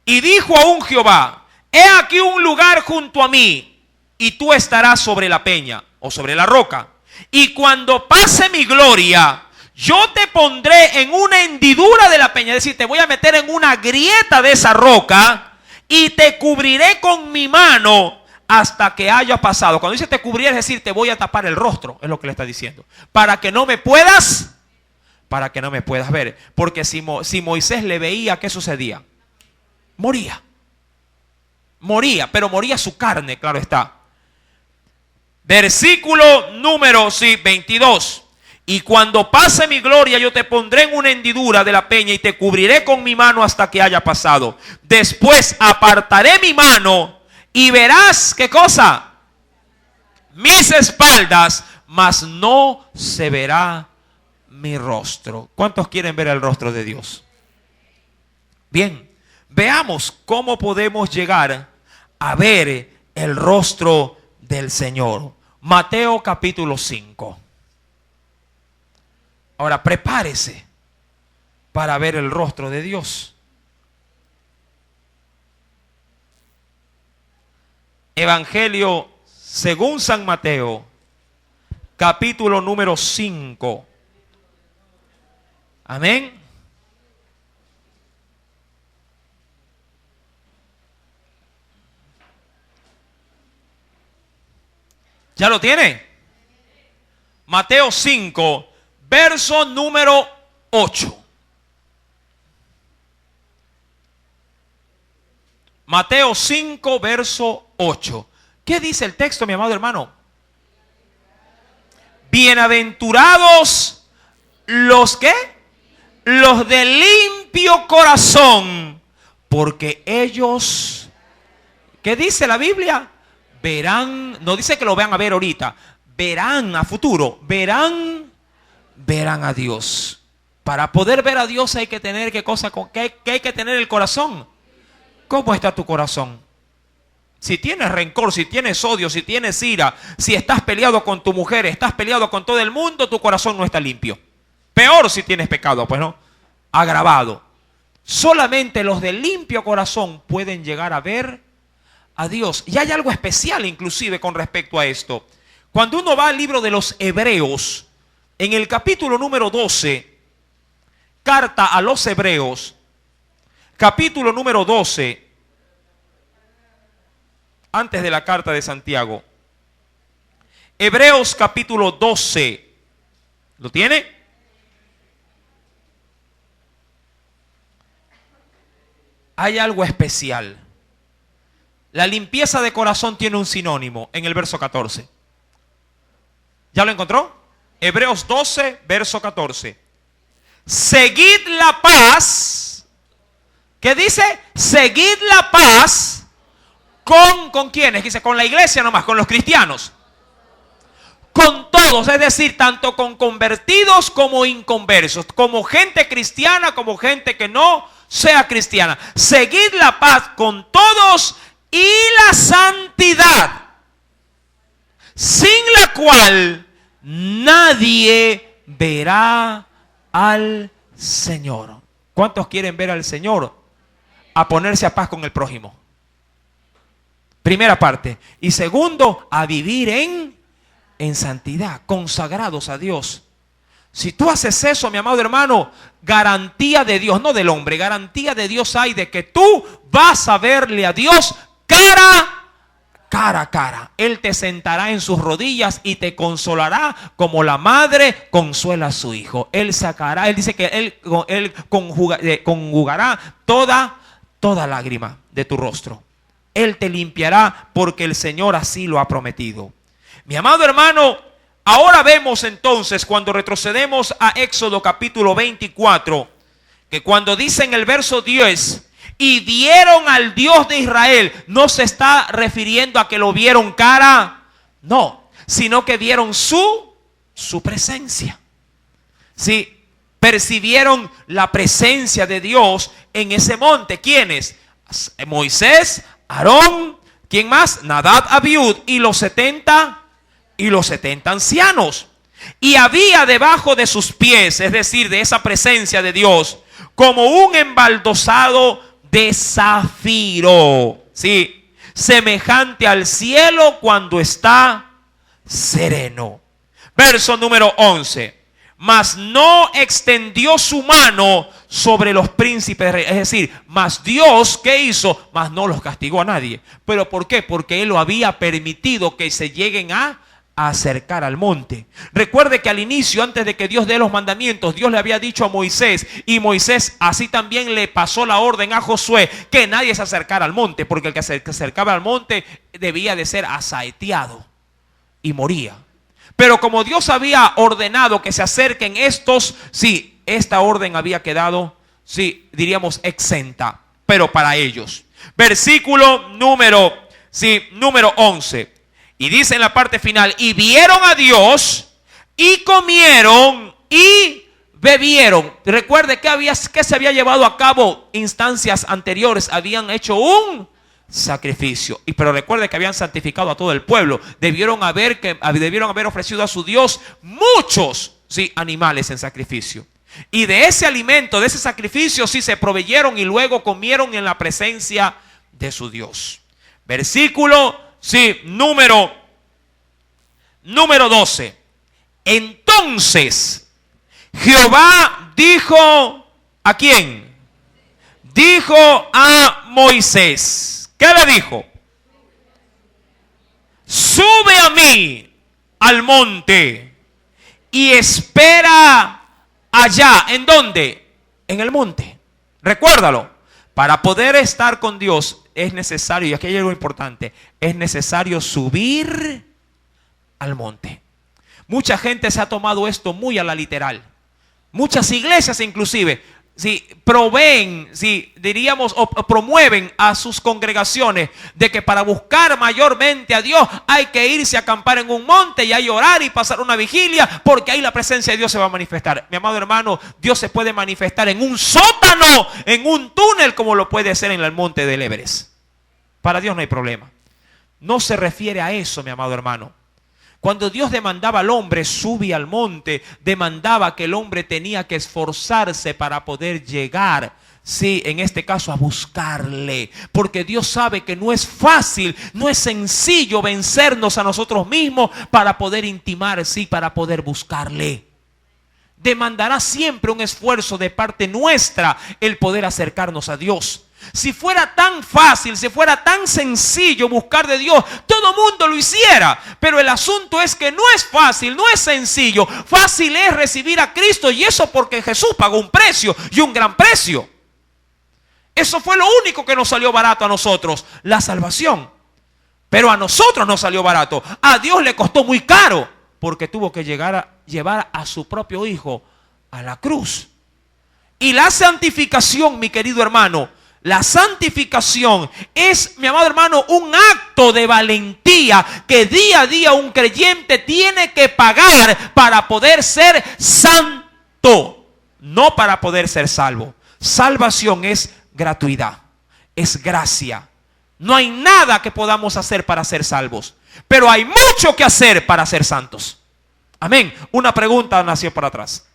S1: Y dijo aún Jehová, he aquí un lugar junto a mí, y tú estarás sobre la peña o sobre la roca. Y cuando pase mi gloria, yo te pondré en una hendidura de la peña. Es decir, te voy a meter en una grieta de esa roca y te cubriré con mi mano hasta que haya pasado. Cuando dice te cubriré, es decir, te voy a tapar el rostro, es lo que le está diciendo. Para que no me puedas ver. Porque si Moisés le veía, ¿qué sucedía? Moría, pero moría su carne, claro está. Versículo número 22. Y cuando pase mi gloria, yo te pondré en una hendidura de la peña y te cubriré con mi mano hasta que haya pasado. Después apartaré mi mano y verás, ¿qué cosa? Mis espaldas, mas no se verá mi rostro. ¿Cuántos quieren ver el rostro de Dios? Bien, veamos cómo podemos llegar a ver el rostro del Señor. Mateo capítulo 5. Ahora prepárese para ver el rostro de Dios. Evangelio según San Mateo, capítulo número 5. Amén. ¿Ya lo tiene? Mateo 5. Verso número 8. Mateo 5, verso 8. ¿Qué dice el texto, mi amado hermano? Bienaventurados los ¿qué? Los de limpio corazón, porque ellos, ¿qué dice la Biblia? Verán, no dice que lo vean a ver ahorita, verán a futuro, verán a Dios. Para poder ver a Dios hay que tener ¿qué cosa? ¿Qué hay que tener el corazón? ¿Cómo está tu corazón? Si tienes rencor, si tienes odio, si tienes ira, si estás peleado con tu mujer, estás peleado con todo el mundo, tu corazón no está limpio. Peor si tienes pecado, pues no, agravado. Solamente los de limpio corazón pueden llegar a ver a Dios. Y hay algo especial inclusive con respecto a esto. Cuando uno va al libro de los Hebreos, en el capítulo número 12, carta a los Hebreos, capítulo número 12, antes de la carta de Santiago. Hebreos capítulo 12. ¿Lo tiene? Hay algo especial. La limpieza de corazón tiene un sinónimo en el verso 14. ¿Ya lo encontró? Hebreos 12, verso 14. Seguid la paz. ¿Qué dice? Seguid la paz ¿con quiénes? Dice, con la iglesia nomás, con los cristianos. Con todos, es decir, tanto con convertidos como inconversos, como gente cristiana, como gente que no sea cristiana. Seguid la paz con todos y la santidad, sin la cual nadie verá al Señor. ¿Cuántos quieren ver al Señor? A ponerse a paz con el prójimo. Primera parte. Y segundo, a vivir en santidad, consagrados a Dios. Si tú haces eso, mi amado hermano, garantía de Dios, no del hombre, garantía de Dios hay de que tú vas a verle a Dios cara a cara. Él te sentará en sus rodillas y te consolará como la madre consuela a su hijo. Él sacará, él dice que él conjugará toda lágrima de tu rostro. Él te limpiará porque el Señor así lo ha prometido. Mi amado hermano, ahora vemos entonces, cuando retrocedemos a Éxodo capítulo 24, que cuando dice en el verso 10, y vieron al Dios de Israel, no se está refiriendo a que lo vieron cara, no, sino que vieron su presencia. Sí, percibieron la presencia de Dios en ese monte. ¿Quiénes? Moisés, Aarón, ¿quién más? Nadab, Abiud y los 70 ancianos. Y había debajo de sus pies, es decir, de esa presencia de Dios, como un embaldosado de zafiro, sí, semejante al cielo cuando está sereno. Verso número 11. Mas no extendió su mano sobre los príncipes, es decir, mas Dios, ¿qué hizo? Mas no los castigó a nadie. ¿Pero por qué? Porque Él lo había permitido que se lleguen a acercar al monte. Recuerde que al inicio, antes de que Dios dé los mandamientos, Dios le había dicho a Moisés, y Moisés así también le pasó la orden a Josué, que nadie se acercara al monte, porque el que se acercaba al monte debía de ser asaeteado y moría. Pero como Dios había ordenado que se acerquen estos, sí, esta orden había quedado, sí, diríamos exenta, pero para ellos. Versículo número 11. Y dice en la parte final, y vieron a Dios, y comieron, y bebieron. Recuerde que se había llevado a cabo instancias anteriores, habían hecho un sacrificio. Pero recuerde que habían santificado a todo el pueblo. Debieron haber ofrecido a su Dios muchos, sí, animales en sacrificio. Y de ese alimento, de ese sacrificio, sí se proveyeron y luego comieron en la presencia de su Dios. Versículo número 12. Entonces Jehová dijo, ¿a quién? Dijo a Moisés. ¿Qué le dijo? Sube a mí al monte y espera allá. ¿En dónde? En el monte. Recuérdalo. Para poder estar con Dios es necesario, y aquí hay algo importante, es necesario subir al monte. Mucha gente se ha tomado esto muy a la literal. Muchas iglesias inclusive, sí, proveen, sí, diríamos, o promueven a sus congregaciones de que para buscar mayormente a Dios hay que irse a acampar en un monte y ahí orar y pasar una vigilia, porque ahí la presencia de Dios se va a manifestar. Mi amado hermano, Dios se puede manifestar en un sótano, en un túnel, como lo puede hacer en el monte del Everest. Para Dios no hay problema. No se refiere a eso, mi amado hermano. Cuando Dios demandaba al hombre, sube al monte, demandaba que el hombre tenía que esforzarse para poder llegar, sí, en este caso a buscarle. Porque Dios sabe que no es fácil, no es sencillo vencernos a nosotros mismos para poder intimar, sí, para poder buscarle. Demandará siempre un esfuerzo de parte nuestra el poder acercarnos a Dios. Si fuera tan fácil, si fuera tan sencillo buscar de Dios, todo mundo lo hiciera. Pero el asunto es que no es fácil, no es sencillo. Fácil es recibir a Cristo, y eso porque Jesús pagó un precio, y un gran precio. Eso fue lo único que nos salió barato a nosotros, la salvación. Pero a nosotros nos salió barato. A Dios le costó muy caro, porque tuvo que llevar a su propio Hijo a la cruz. Y la santificación, mi querido hermano, la santificación es, mi amado hermano, un acto de valentía que día a día un creyente tiene que pagar para poder ser santo, no para poder ser salvo. Salvación es gratuidad, es gracia. No hay nada que podamos hacer para ser salvos, pero hay mucho que hacer para ser santos. Amén. Una pregunta nació por atrás.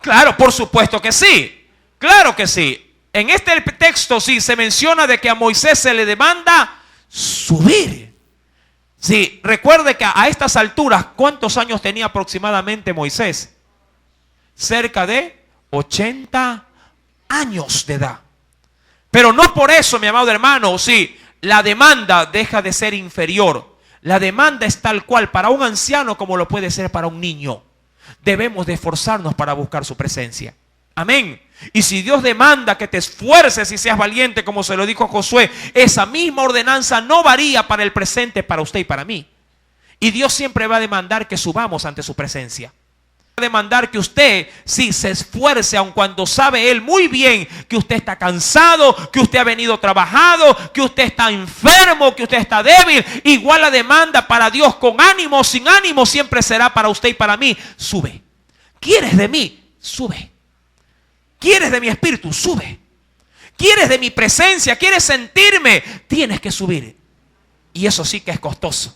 S1: Claro, por supuesto que sí. Claro que sí. En este texto sí se menciona de que a Moisés se le demanda subir. Sí, recuerde que a estas alturas, ¿cuántos años tenía aproximadamente Moisés? Cerca de 80 años de edad. Pero no por eso, mi amado hermano, sí, la demanda deja de ser inferior. La demanda es tal cual para un anciano como lo puede ser para un niño. Debemos de esforzarnos para buscar su presencia. Amén. Y si Dios demanda que te esfuerces y seas valiente, como se lo dijo a Josué, esa misma ordenanza no varía para el presente, para usted y para mí. Y Dios siempre va a demandar que subamos ante su presencia. Va a demandar que usted sí se esfuerce, aun cuando sabe Él muy bien que usted está cansado, que usted ha venido trabajado, que usted está enfermo, que usted está débil. Igual la demanda para Dios con ánimo o sin ánimo siempre será para usted y para mí. Sube. ¿Quieres de mí? Sube. ¿Quieres de mi espíritu? Sube. ¿Quieres de mi presencia? ¿Quieres sentirme? Tienes que subir. Y eso sí que es costoso.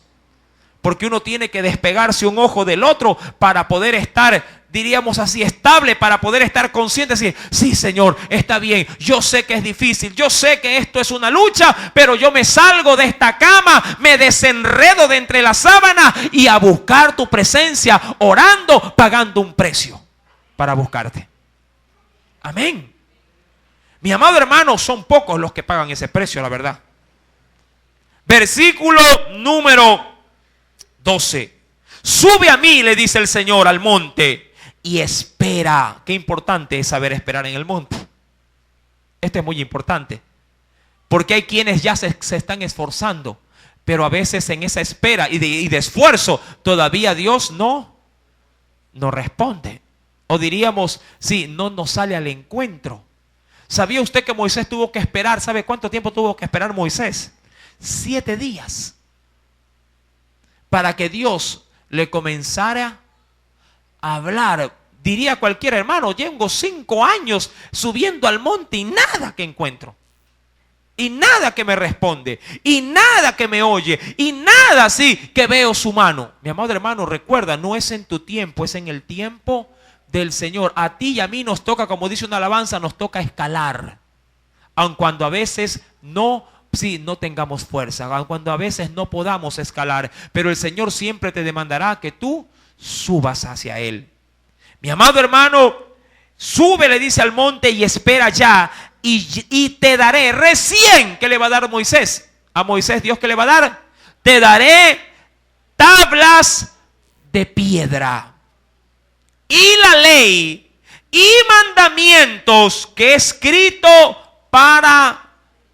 S1: Porque uno tiene que despegarse un ojo del otro para poder estar, diríamos así, estable, para poder estar consciente. Decir, sí, Señor, está bien. Yo sé que es difícil. Yo sé que esto es una lucha, pero yo me salgo de esta cama, me desenredo de entre las sábanas y a buscar tu presencia, orando, pagando un precio para buscarte. Amén. Mi amado hermano, son pocos los que pagan ese precio, la verdad. Versículo número 12. Sube a mí, le dice el Señor, al monte y espera. Qué importante es saber esperar en el monte. Esto es muy importante. Porque hay quienes ya se están esforzando, pero a veces en esa espera y de esfuerzo todavía Dios no responde. O diríamos, sí, no nos sale al encuentro. ¿Sabía usted que Moisés tuvo que esperar? ¿Sabe cuánto tiempo tuvo que esperar Moisés? 7 días. Para que Dios le comenzara a hablar. Diría cualquier hermano, llevo 5 años subiendo al monte y nada que encuentro. Y nada que me responde. Y nada que me oye. Y nada así que veo su mano. Mi amado hermano, recuerda, no es en tu tiempo, es en el tiempo del Señor. A ti y a mí nos toca, como dice una alabanza, nos toca escalar. Aun cuando a veces no tengamos fuerza, aun cuando a veces no podamos escalar, pero el Señor siempre te demandará que tú subas hacia Él. Mi amado hermano, sube, le dice, al monte y espera ya, y te daré. Recién, ¿qué le va a dar Moisés? A Moisés, Dios, ¿qué le va a dar? Te daré tablas de piedra y la ley y mandamientos que he escrito para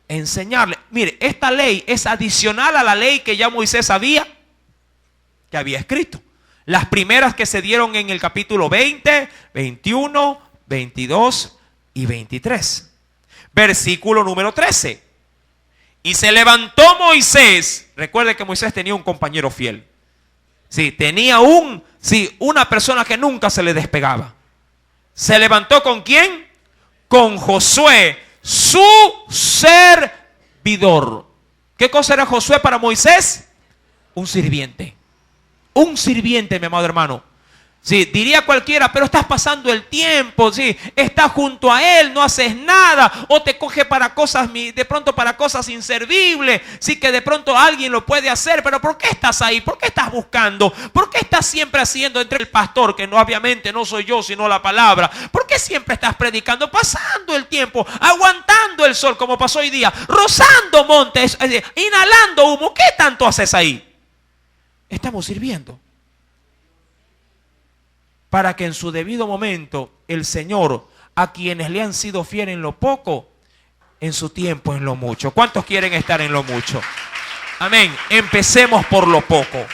S1: enseñarle. Mire, esta ley es adicional a la ley que ya Moisés sabía que había escrito. Las primeras que se dieron en el capítulo 20, 21, 22 y 23. Versículo número 13. Y se levantó Moisés. Recuerde que Moisés tenía un compañero fiel. Sí, tenía una persona que nunca se le despegaba. ¿Se levantó con quién? Con Josué, su servidor. ¿Qué cosa era Josué para Moisés? Un sirviente. Un sirviente, mi amado hermano. Sí, diría cualquiera, pero estás pasando el tiempo, sí, estás junto a él, no haces nada, o te coge para cosas, de pronto para cosas inservibles, sí, que de pronto alguien lo puede hacer, pero ¿por qué estás ahí? ¿Por qué estás buscando? ¿Por qué estás siempre haciendo entre el pastor, que no, obviamente no soy yo, sino la palabra? ¿Por qué siempre estás predicando, pasando el tiempo, aguantando el sol como pasó hoy día, rozando montes, inhalando humo? ¿Qué tanto haces ahí? Estamos sirviendo. Para que en su debido momento el Señor a quienes le han sido fieles en lo poco, en su tiempo en lo mucho. ¿Cuántos quieren estar en lo mucho? Amén. Empecemos por lo poco.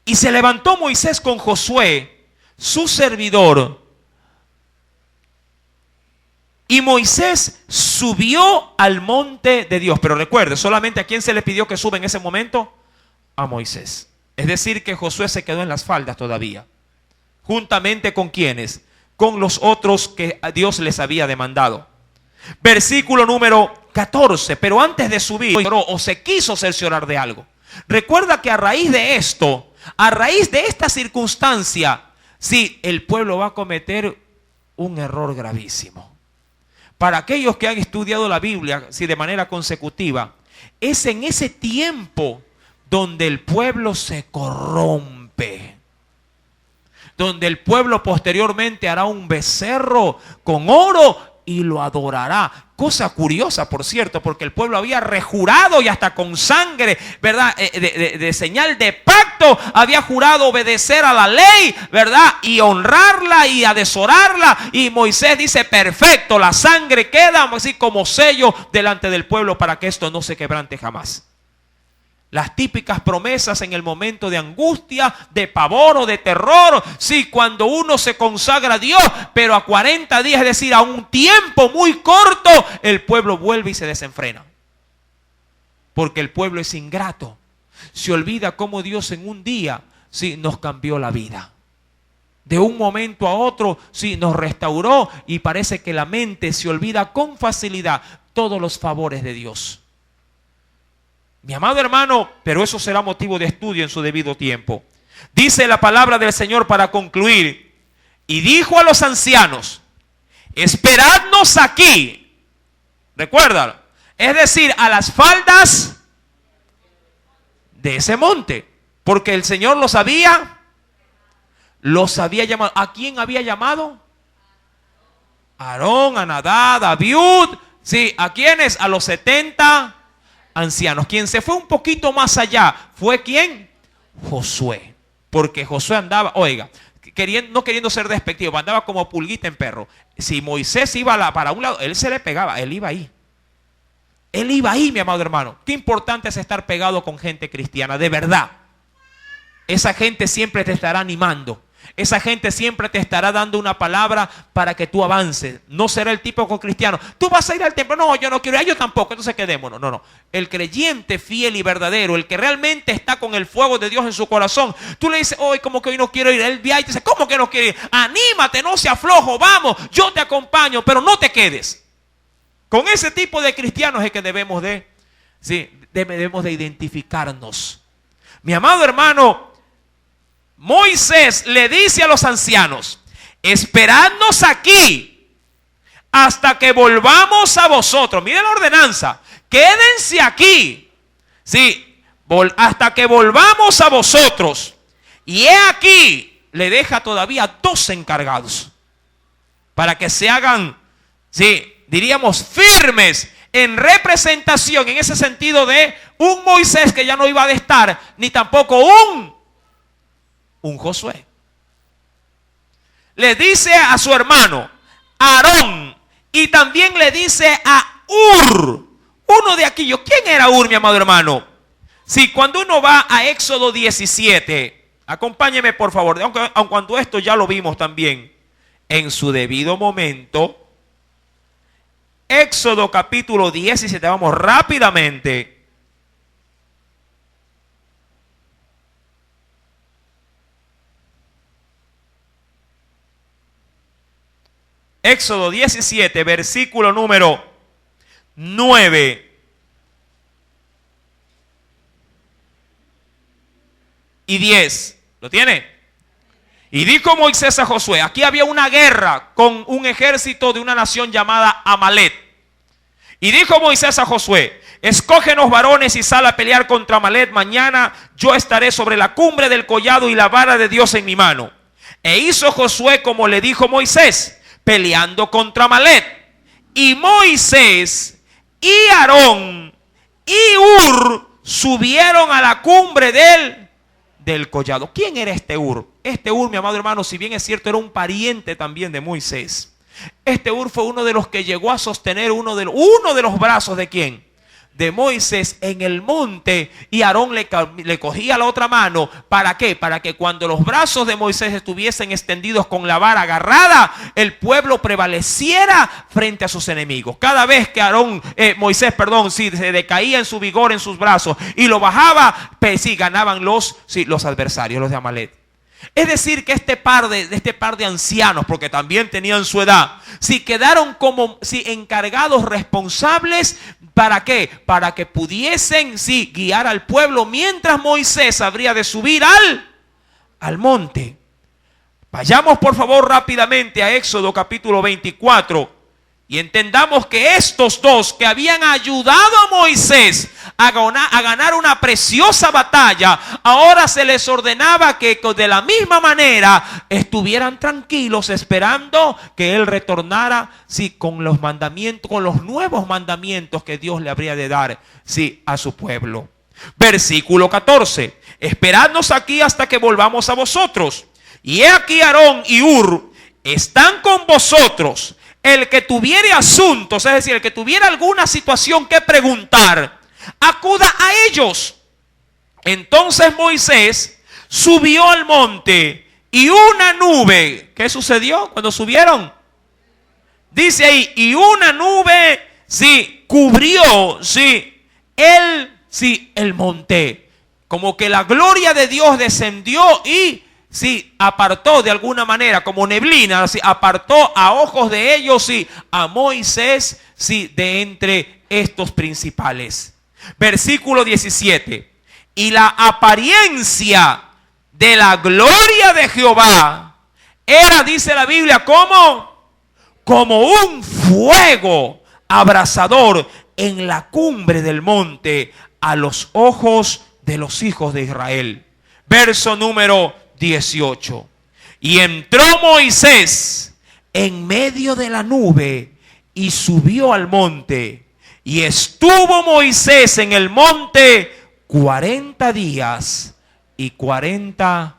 S1: Y se levantó Moisés con Josué, su servidor. Y Moisés subió al monte de Dios. Pero recuerde, solamente a quién se le pidió que suba en ese momento. A Moisés. Es decir, que Josué se quedó en las faldas todavía. Juntamente con quienes, con los otros que Dios les había demandado. Versículo número 14. Pero antes de subir, o se quiso cerciorar de algo. Recuerda que a raíz de esto, a raíz de esta circunstancia, sí, el pueblo va a cometer un error gravísimo. Para aquellos que han estudiado la Biblia, sí, de manera consecutiva, es en ese tiempo donde el pueblo se corrompe. Donde el pueblo posteriormente hará un becerro con oro y lo adorará. Cosa curiosa, por cierto, porque el pueblo había rejurado y hasta con sangre, ¿verdad? De señal de pacto, había jurado obedecer a la ley, ¿verdad? Y honrarla y atesorarla. Y Moisés dice, perfecto, la sangre queda así como sello delante del pueblo para que esto no se quebrante jamás. Las típicas promesas en el momento de angustia, de pavor o de terror. Sí, cuando uno se consagra a Dios, pero a 40 días, es decir, a un tiempo muy corto, el pueblo vuelve y se desenfrena. Porque el pueblo es ingrato. Se olvida cómo Dios en un día, sí, nos cambió la vida. De un momento a otro, sí, nos restauró y parece que la mente se olvida con facilidad todos los favores de Dios. Mi amado hermano, pero eso será motivo de estudio en su debido tiempo. Dice la palabra del Señor para concluir. Y dijo a los ancianos, esperadnos aquí. Recuérdalo. Es decir, a las faldas de ese monte. Porque el Señor los había llamado. ¿A quién había llamado? A Aarón, a Nadab, a Abiud. Sí, ¿a quiénes? A los 70 ancianos. Quien se fue un poquito más allá fue ¿quién? Josué. Porque Josué andaba, oiga, no queriendo ser despectivo, andaba como pulguita en perro. Si Moisés iba para un lado, él se le pegaba, él iba ahí. Él iba ahí, mi amado hermano. Qué importante es estar pegado con gente cristiana, de verdad. Esa gente siempre te estará animando. Esa gente siempre te estará dando una palabra para que tú avances. No será el típico cristiano. Tú vas a ir al templo. No, yo no quiero ir. Yo tampoco. Entonces quedémonos. No. El creyente fiel y verdadero, el que realmente está con el fuego de Dios en su corazón. Tú le dices, hoy como que hoy no quiero ir. Él viene y te dice, ¿cómo que no quiere ir? Anímate, no seas flojo. Vamos, yo te acompaño, pero no te quedes. Con ese tipo de cristianos es que debemos de identificarnos. Mi amado hermano, Moisés le dice a los ancianos, esperadnos aquí hasta que volvamos a vosotros. Miren la ordenanza, quédense aquí, sí, hasta que volvamos a vosotros. Y he aquí, le deja todavía 2 encargados para que se hagan, sí, diríamos firmes en representación, en ese sentido de un Moisés que ya no iba a estar, ni tampoco un Josué. Le dice a su hermano Aarón y también le dice a Hur, uno de aquellos. ¿Quién era Hur, mi amado hermano? Sí, cuando uno va a Éxodo 17, acompáñeme por favor, aunque cuando esto ya lo vimos también en su debido momento. Éxodo capítulo 17, vamos rápidamente. Éxodo 17, versículo número 9 y 10. ¿Lo tiene? Y dijo Moisés a Josué, aquí había una guerra con un ejército de una nación llamada Amalek. Y dijo Moisés a Josué, escógenos varones y sal a pelear contra Amalek. Mañana yo estaré sobre la cumbre del collado y la vara de Dios en mi mano. E hizo Josué como le dijo Moisés, peleando contra Amalek. Y Moisés y Aarón y Hur subieron a la cumbre del collado. ¿Quién era este Hur? Este Hur, mi amado hermano, si bien es cierto, era un pariente también de Moisés. Este Hur fue uno de los que llegó a sostener uno de los brazos de ¿quién? De Moisés en el monte, y Aarón le cogía la otra mano. ¿Para qué? Para que cuando los brazos de Moisés estuviesen extendidos con la vara agarrada, el pueblo prevaleciera frente a sus enemigos. Cada vez que Moisés, si se decaía en su vigor en sus brazos y lo bajaba, sí, ganaban los adversarios, los de Amalek. Es decir, que este par de ancianos, porque también tenían su edad, quedaron como encargados responsables. ¿Para qué? Para que pudiesen guiar al pueblo mientras Moisés habría de subir al monte. Vayamos por favor rápidamente a Éxodo capítulo 24 y entendamos que estos dos que habían ayudado a Moisés a ganar una preciosa batalla, ahora se les ordenaba que de la misma manera estuvieran tranquilos esperando que él retornara con los mandamientos, con los nuevos mandamientos que Dios le habría de dar a su pueblo. Versículo 14: esperadnos aquí hasta que volvamos a vosotros. Y he aquí Aarón y Hur están con vosotros. El que tuviere asuntos, es decir, el que tuviera alguna situación que preguntar, acuda a ellos. Entonces Moisés subió al monte y una nube. ¿Qué sucedió cuando subieron? Dice ahí, y una nube cubrió el monte. Como que la gloria de Dios descendió y apartó de alguna manera, como neblina, apartó a ojos de ellos, a Moisés, de entre estos principales. Versículo 17. Y la apariencia de la gloria de Jehová era, dice la Biblia, como un fuego abrasador en la cumbre del monte a los ojos de los hijos de Israel. Verso número 18. Y entró Moisés en medio de la nube y subió al monte. Y estuvo Moisés en el monte 40 días y 40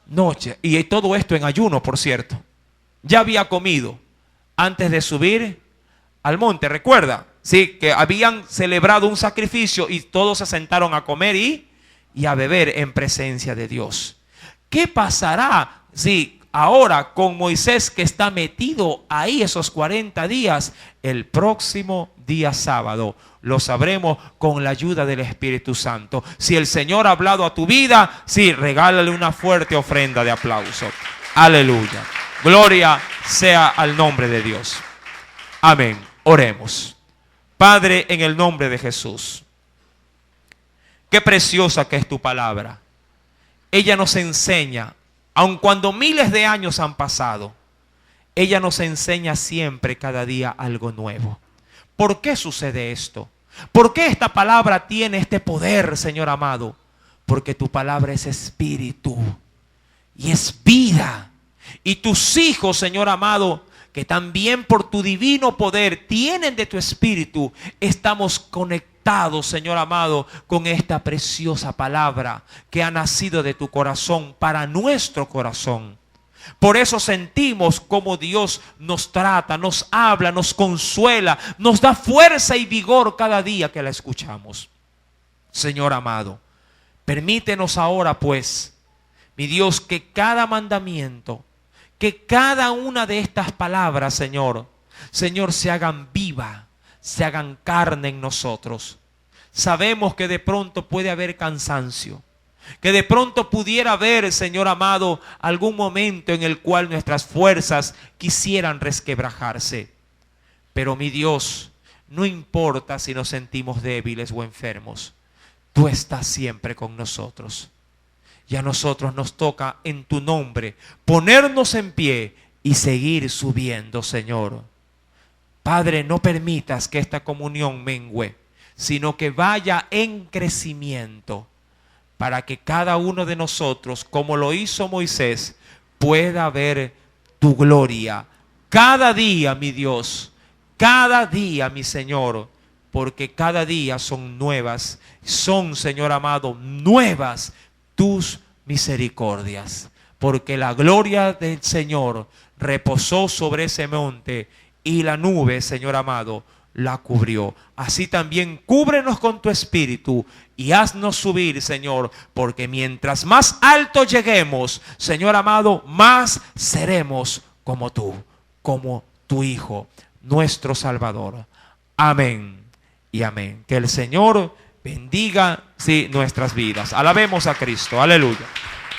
S1: noches. Y todo esto en ayuno, por cierto. Ya había comido antes de subir al monte. Recuerda, que habían celebrado un sacrificio y todos se sentaron a comer y a beber en presencia de Dios. ¿Qué pasará ahora con Moisés, que está metido ahí esos 40 días? El próximo día sábado lo sabremos con la ayuda del Espíritu Santo. Si el Señor ha hablado a tu vida, regálale una fuerte ofrenda de aplauso. Aleluya. Gloria sea al nombre de Dios. Amén. Oremos. Padre, en el nombre de Jesús, qué preciosa que es tu palabra. Ella nos enseña, aun cuando miles de años han pasado, ella nos enseña siempre, cada día, algo nuevo. ¿Por qué sucede esto? ¿Por qué esta palabra tiene este poder, Señor amado? Porque tu palabra es espíritu y es vida. Y tus hijos, Señor amado, que también por tu divino poder tienen de tu espíritu, estamos conectados, Señor amado, con esta preciosa palabra que ha nacido de tu corazón para nuestro corazón. Por eso sentimos como Dios nos trata, nos habla, nos consuela, nos da fuerza y vigor cada día que la escuchamos. Señor amado, permítenos ahora pues, mi Dios, que cada mandamiento, que cada una de estas palabras, Señor, se hagan viva, se hagan carne en nosotros. Sabemos que de pronto puede haber cansancio, que de pronto pudiera haber, Señor amado, algún momento en el cual nuestras fuerzas quisieran resquebrajarse. Pero mi Dios, no importa si nos sentimos débiles o enfermos, tú estás siempre con nosotros. Y a nosotros nos toca en tu nombre ponernos en pie y seguir subiendo, Señor. Padre, no permitas que esta comunión mengüe, sino que vaya en crecimiento, para que cada uno de nosotros, como lo hizo Moisés, pueda ver tu gloria cada día, mi Dios, cada día, mi Señor, porque cada día son nuevas, son, Señor amado, nuevas tus misericordias, porque la gloria del Señor reposó sobre ese monte y la nube, Señor amado, la cubrió. Así también cúbrenos con tu espíritu y haznos subir, Señor, porque mientras más alto lleguemos, Señor amado, más seremos como tú, como tu Hijo, nuestro Salvador. Amén y amén. Que el Señor bendiga, sí, nuestras vidas. Alabemos a Cristo. Aleluya.